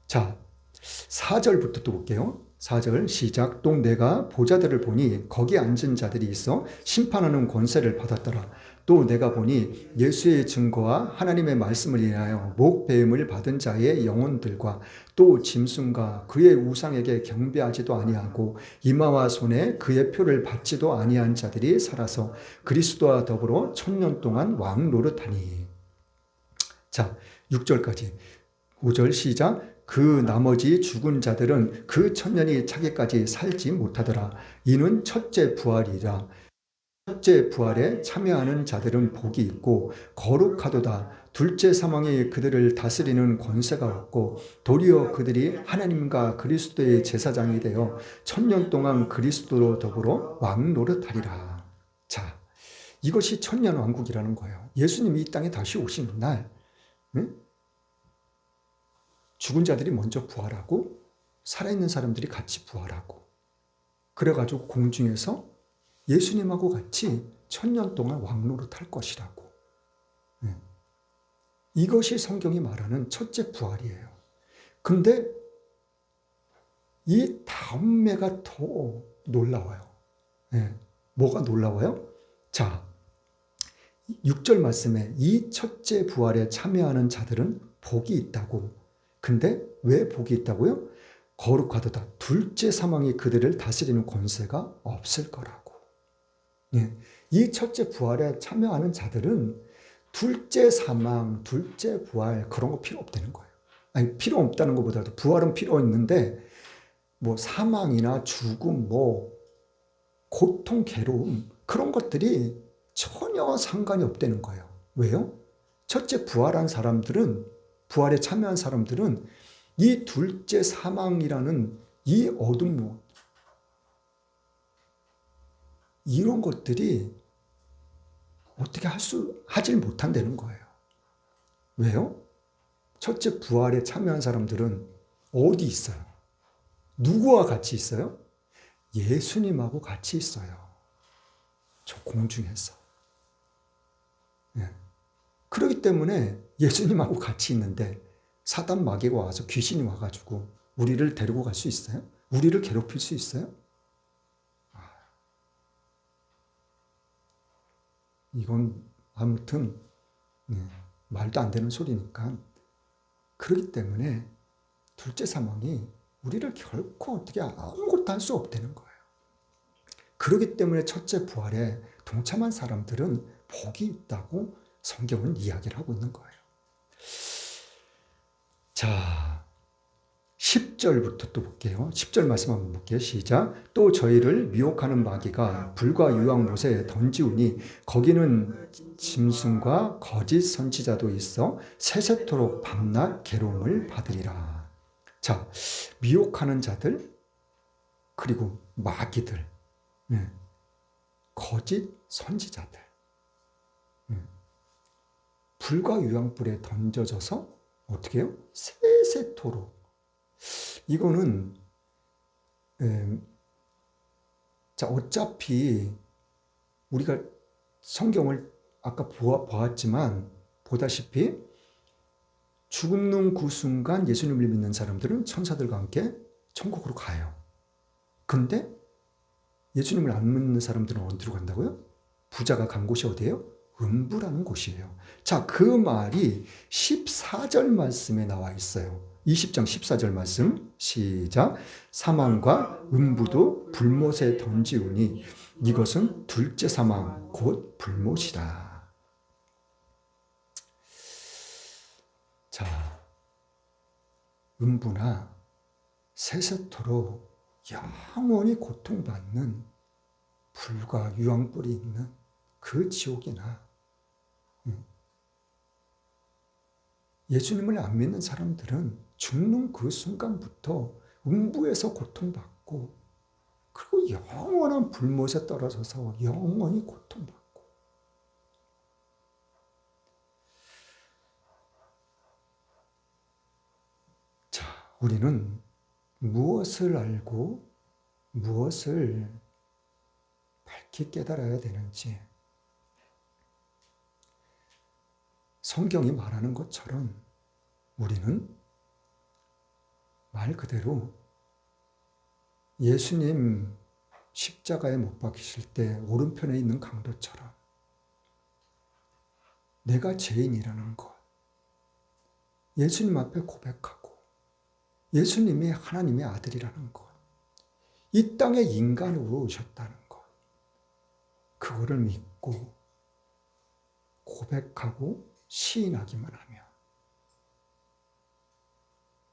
자, 4절부터 또 볼게요. 4절 시작. 또 내가 보좌들을 보니 거기 앉은 자들이 있어 심판하는 권세를 받았더라. 또 내가 보니 예수의 증거와 하나님의 말씀을 인하여 목배임을 받은 자의 영혼들과 또 짐승과 그의 우상에게 경배하지도 아니하고 이마와 손에 그의 표를 받지도 아니한 자들이 살아서 그리스도와 더불어 1000년 동안 왕 노릇하니. 자, 6절까지. 5절 시작. 그 나머지 죽은 자들은 그 1000년이 차기까지 살지 못하더라. 이는 첫째 부활이라. 첫째 부활에 참여하는 자들은 복이 있고 거룩하도다. 둘째 사망이 그들을 다스리는 권세가 없고 도리어 그들이 하나님과 그리스도의 제사장이 되어 1000년 동안 그리스도로 더불어 왕 노릇하리라. 자, 이것이 1000년 왕국이라는 거예요. 예수님이 이 땅에 다시 오시는 날, 죽은 자들이 먼저 부활하고 살아있는 사람들이 같이 부활하고, 그래가지고 공중에서 예수님하고 같이 1000년 동안 왕노릇할 것이라고. 이것이 성경이 말하는 첫째 부활이에요. 근데 이 다음에가 더 놀라워요. 뭐가 놀라워요? 자, 6절 말씀에 이 첫째 부활에 참여하는 자들은 복이 있다고. 근데 왜 복이 있다고요? 거룩하도다. 둘째 사망이 그들을 다스리는 권세가 없을 거라고. 예. 이 첫째 부활에 참여하는 자들은 둘째 사망, 둘째 부활 그런 거 필요 없다는 거예요. 아니 필요 없다는 것보다도 부활은 필요 있는데 뭐 사망이나 죽음, 뭐 고통, 괴로움 그런 것들이 전혀 상관이 없다는 거예요. 왜요? 첫째 부활한 사람들은 부활에 참여한 사람들은 이 둘째 사망이라는 이 어둠 이런 것들이 어떻게 하질 못한다는 거예요. 왜요? 첫째 부활에 참여한 사람들은 어디 있어요? 누구와 같이 있어요? 예수님하고 같이 있어요. 저 공중에서. 예. 그렇기 때문에 예수님하고 같이 있는데 사단 마귀가 와서 귀신이 와가지고 우리를 데리고 갈 수 있어요? 우리를 괴롭힐 수 있어요? 이건 아무튼 말도 안 되는 소리니까 그렇기 때문에 둘째 사망이 우리를 결코 어떻게 아무것도 할 수 없다는 거예요. 그렇기 때문에 첫째 부활에 동참한 사람들은 복이 있다고 성경은 이야기를 하고 있는 거예요. 자, 10절부터 또 볼게요. 10절 말씀 한번 볼게요. 시작. 또 저희를 미혹하는 마귀가 불과 유황 못에 던지우니 거기는 짐승과 거짓 선지자도 있어 세세토록 밤낮 괴로움을 받으리라. 자, 미혹하는 자들 그리고 마귀들, 거짓 선지자들, 불과 유황불에 던져져서 어떻게 해요? 세세토록. 이거는 자 어차피 우리가 성경을 아까 보았지만 보다시피 죽는 그 순간 예수님을 믿는 사람들은 천사들과 함께 천국으로 가요. 근데 예수님을 안 믿는 사람들은 어디로 간다고요? 부자가 간 곳이 어디예요? 음부라는 곳이에요. 자, 그 말이 14절 말씀에 나와 있어요. 20장 14절 말씀 시작. 사망과 음부도 불못에 던지우니 이것은 둘째 사망 곧 불못이다. 자, 음부나 세세토록 영원히 고통받는 불과 유황불이 있는 그 지옥이나 예수님을 안 믿는 사람들은 죽는 그 순간부터 음부에서 고통받고 그리고 영원한 불못에 떨어져서 영원히 고통받고 자, 우리는 무엇을 알고 무엇을 밝히 깨달아야 되는지 성경이 말하는 것처럼 우리는 말 그대로 예수님 십자가에 못 박히실 때 오른편에 있는 강도처럼 내가 죄인이라는 것, 예수님 앞에 고백하고 예수님이 하나님의 아들이라는 것, 이 땅에 인간으로 오셨다는 것, 그거를 믿고 고백하고 시인하기만 하면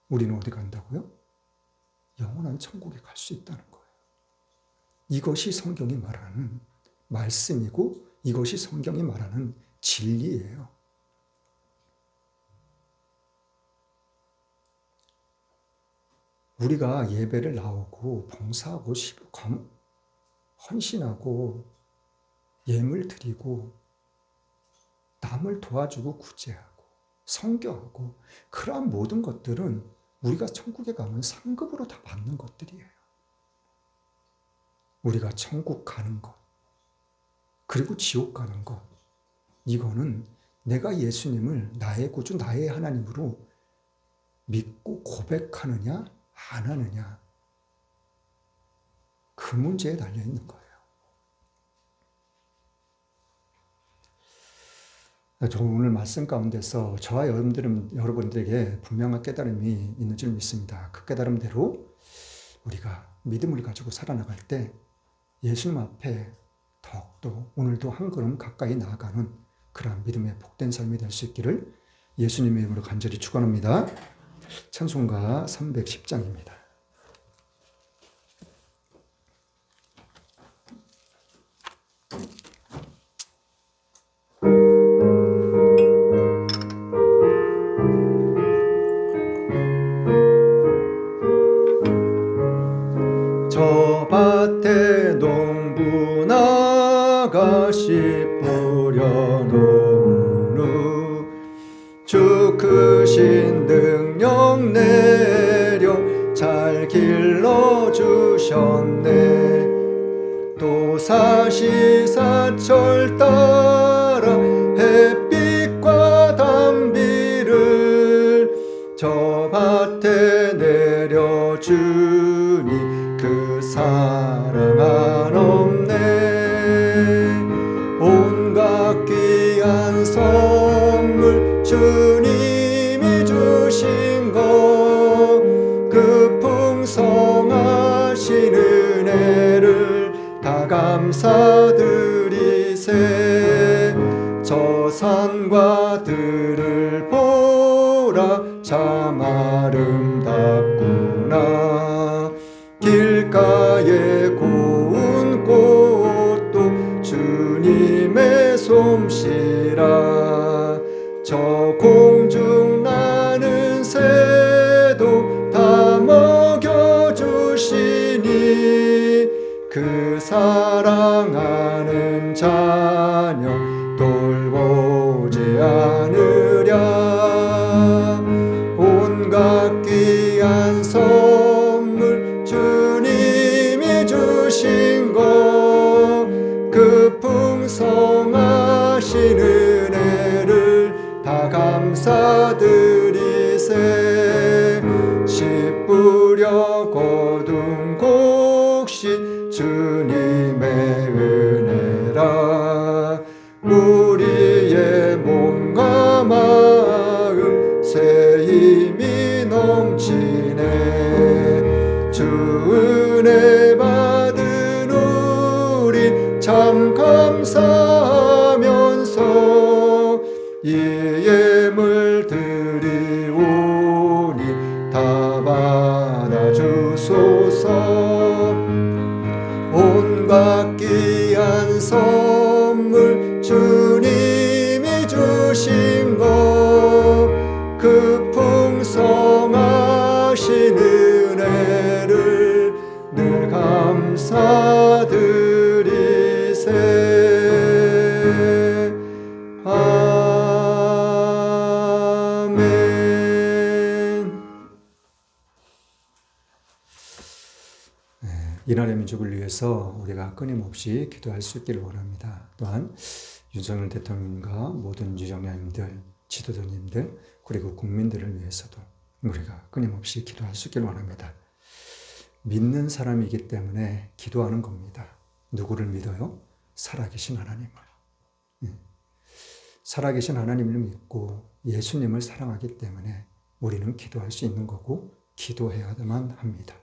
우리는 어디 간다고요? 영원한 천국에 갈 수 있다는 거예요. 이것이 성경이 말하는 말씀이고 이것이 성경이 말하는 진리예요. 우리가 예배를 나오고 봉사하고 헌신하고 예물 드리고 남을 도와주고 구제하고 선교하고 그러한 모든 것들은 우리가 천국에 가면 상급으로 다 받는 것들이에요. 우리가 천국 가는 것 그리고 지옥 가는 것 이거는 내가 예수님을 나의 구주 나의 하나님으로 믿고 고백하느냐 안 하느냐 그 문제에 달려있는 거예요. 저 오늘 말씀 가운데서 저와 여러분들에게 분명한 깨달음이 있는 줄 믿습니다. 그 깨달음대로 우리가 믿음을 가지고 살아나갈 때 예수님 앞에 더욱더 오늘도 한 걸음 가까이 나아가는 그러한 믿음의 복된 삶이 될 수 있기를 예수님의 이름으로 간절히 축원합니다. 찬송가 310장입니다. 저 밭에 농부 나가시 뿌려놓은 주 크신 능력 내려 잘 길러주셨네. 또 사시사철 따라 햇빛과 담비를 저 밭에 내려주니 그 사랑 한없네. 온갖 귀한 선물 주님이 주신 것 그 풍성하신 은혜를 다 감사드리세. 저 산과 들을 보라 참 아름답구나. 길가에 고운 꽃도 주님의 솜씨라. 저 공중 나는 새도 다 먹여주시니 그 사랑하는 자녀 돌보지 않으랴. 온갖 귀한 선물 주님이 주신 것 그 풍성하신 은혜를 다 감사드리세. 씨 뿌려 거둔 곡식 주님의 은혜라. 우리의 몸과 마음 새 힘이 넘치네. 주 은혜 받은 우리 참 감사하면서 이 예물 드리오니 다 받아주소서. 온갖 귀한 선물 주님이 주신 것 그 풍성하신 은혜를 늘 감사드리세. 아멘. 이날의 민족을 위해서 우리가 끊임없이 기도할 수 있기를 원합니다. 또한 윤석열 대통령과 모든 유정야님들, 지도자님들, 그리고 국민들을 위해서도 우리가 끊임없이 기도할 수 있기를 원합니다. 믿는 사람이기 때문에 기도하는 겁니다. 누구를 믿어요? 살아계신 하나님을. 살아계신 하나님을 믿고 예수님을 사랑하기 때문에 우리는 기도할 수 있는 거고 기도해야만 합니다.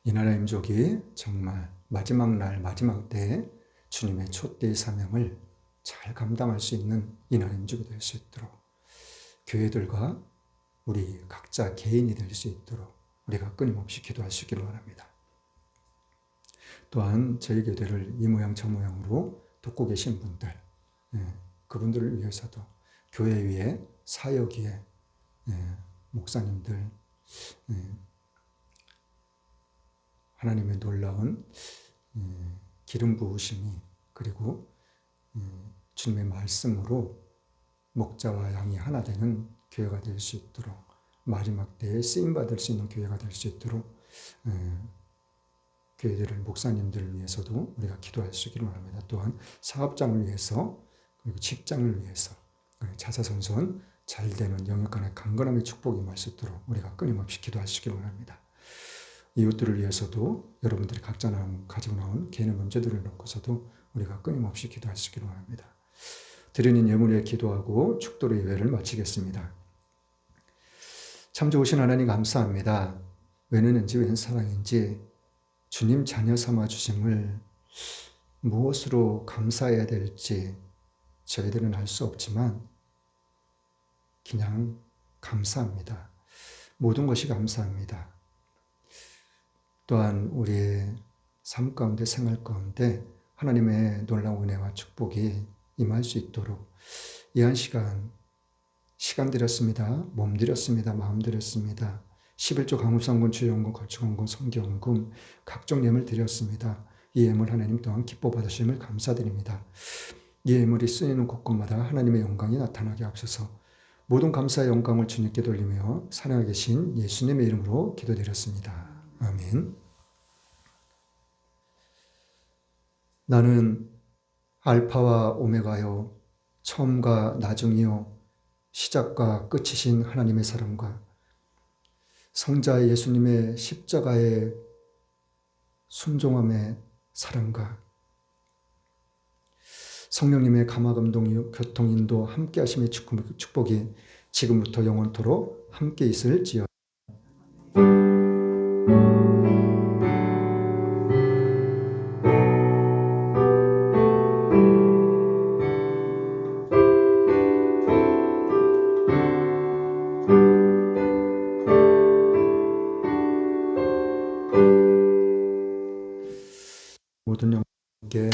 이 나라의 민족이 정말 마지막 날 마지막 때에 주님의 촛대의 사명을 잘 감당할 수 있는 이 나라의 민족이 될 수 있도록 교회들과 우리 각자 개인이 될 수 있도록 우리가 끊임없이 기도할 수 있기를 원합니다. 또한 저희 교회를 이 모양 저 모양으로 돕고 계신 분들, 그분들을 위해서도 교회 위에 사역 위에 목사님들 하나님의 놀라운 기름 부으심이 그리고 주님의 말씀으로 목자와 양이 하나 되는 교회가 될 수 있도록 마지막 때에 쓰임받을 수 있는 교회가 될 수 있도록 교회들을 목사님들을 위해서도 우리가 기도할 수 있기를 원합니다. 또한 사업장을 위해서 그리고 직장을 위해서 자사선선 잘 되는 영역 간의 강건함의 축복이 임할 수 있도록 우리가 끊임없이 기도할 수 있기를 원합니다. 이웃들을 위해서도 여러분들이 각자 가지고 나온 개인의 문제들을 놓고서도 우리가 끊임없이 기도할 수 있기를 원합니다. 드리는 예물에 기도하고 축도로 예배를 마치겠습니다. 참 좋으신 하나님 감사합니다. 웬 은혜인지 웬 사랑인지 주님 자녀 삼아 주심을 무엇으로 감사해야 될지 저희들은 알 수 없지만 그냥 감사합니다. 모든 것이 감사합니다. 또한 우리의 삶 가운데 생활 가운데 하나님의 놀라운 은혜와 축복이 임할 수 있도록 이 한 시간 드렸습니다. 몸 드렸습니다. 마음 드렸습니다. 11조 강up상군 주연금 거축원금 성경금 각종 예물 드렸습니다. 이 예물 하나님 또한 기뻐 받으심을 감사드립니다. 이 예물이 쓰이는 곳곳마다 하나님의 영광이 나타나게 하옵소서. 모든 감사의 영광을 주님께 돌리며 살아계신 계신 예수님의 이름으로 기도드렸습니다. 아멘. 나는 알파와 오메가요 처음과 나중이요 시작과 끝이신 하나님의 사랑과 성자 예수님의 십자가의 순종함의 사랑과 성령님의 감화감동 교통인도 함께 하심의 축복이 지금부터 영원토록 함께 있을지어다. 모든 영혼께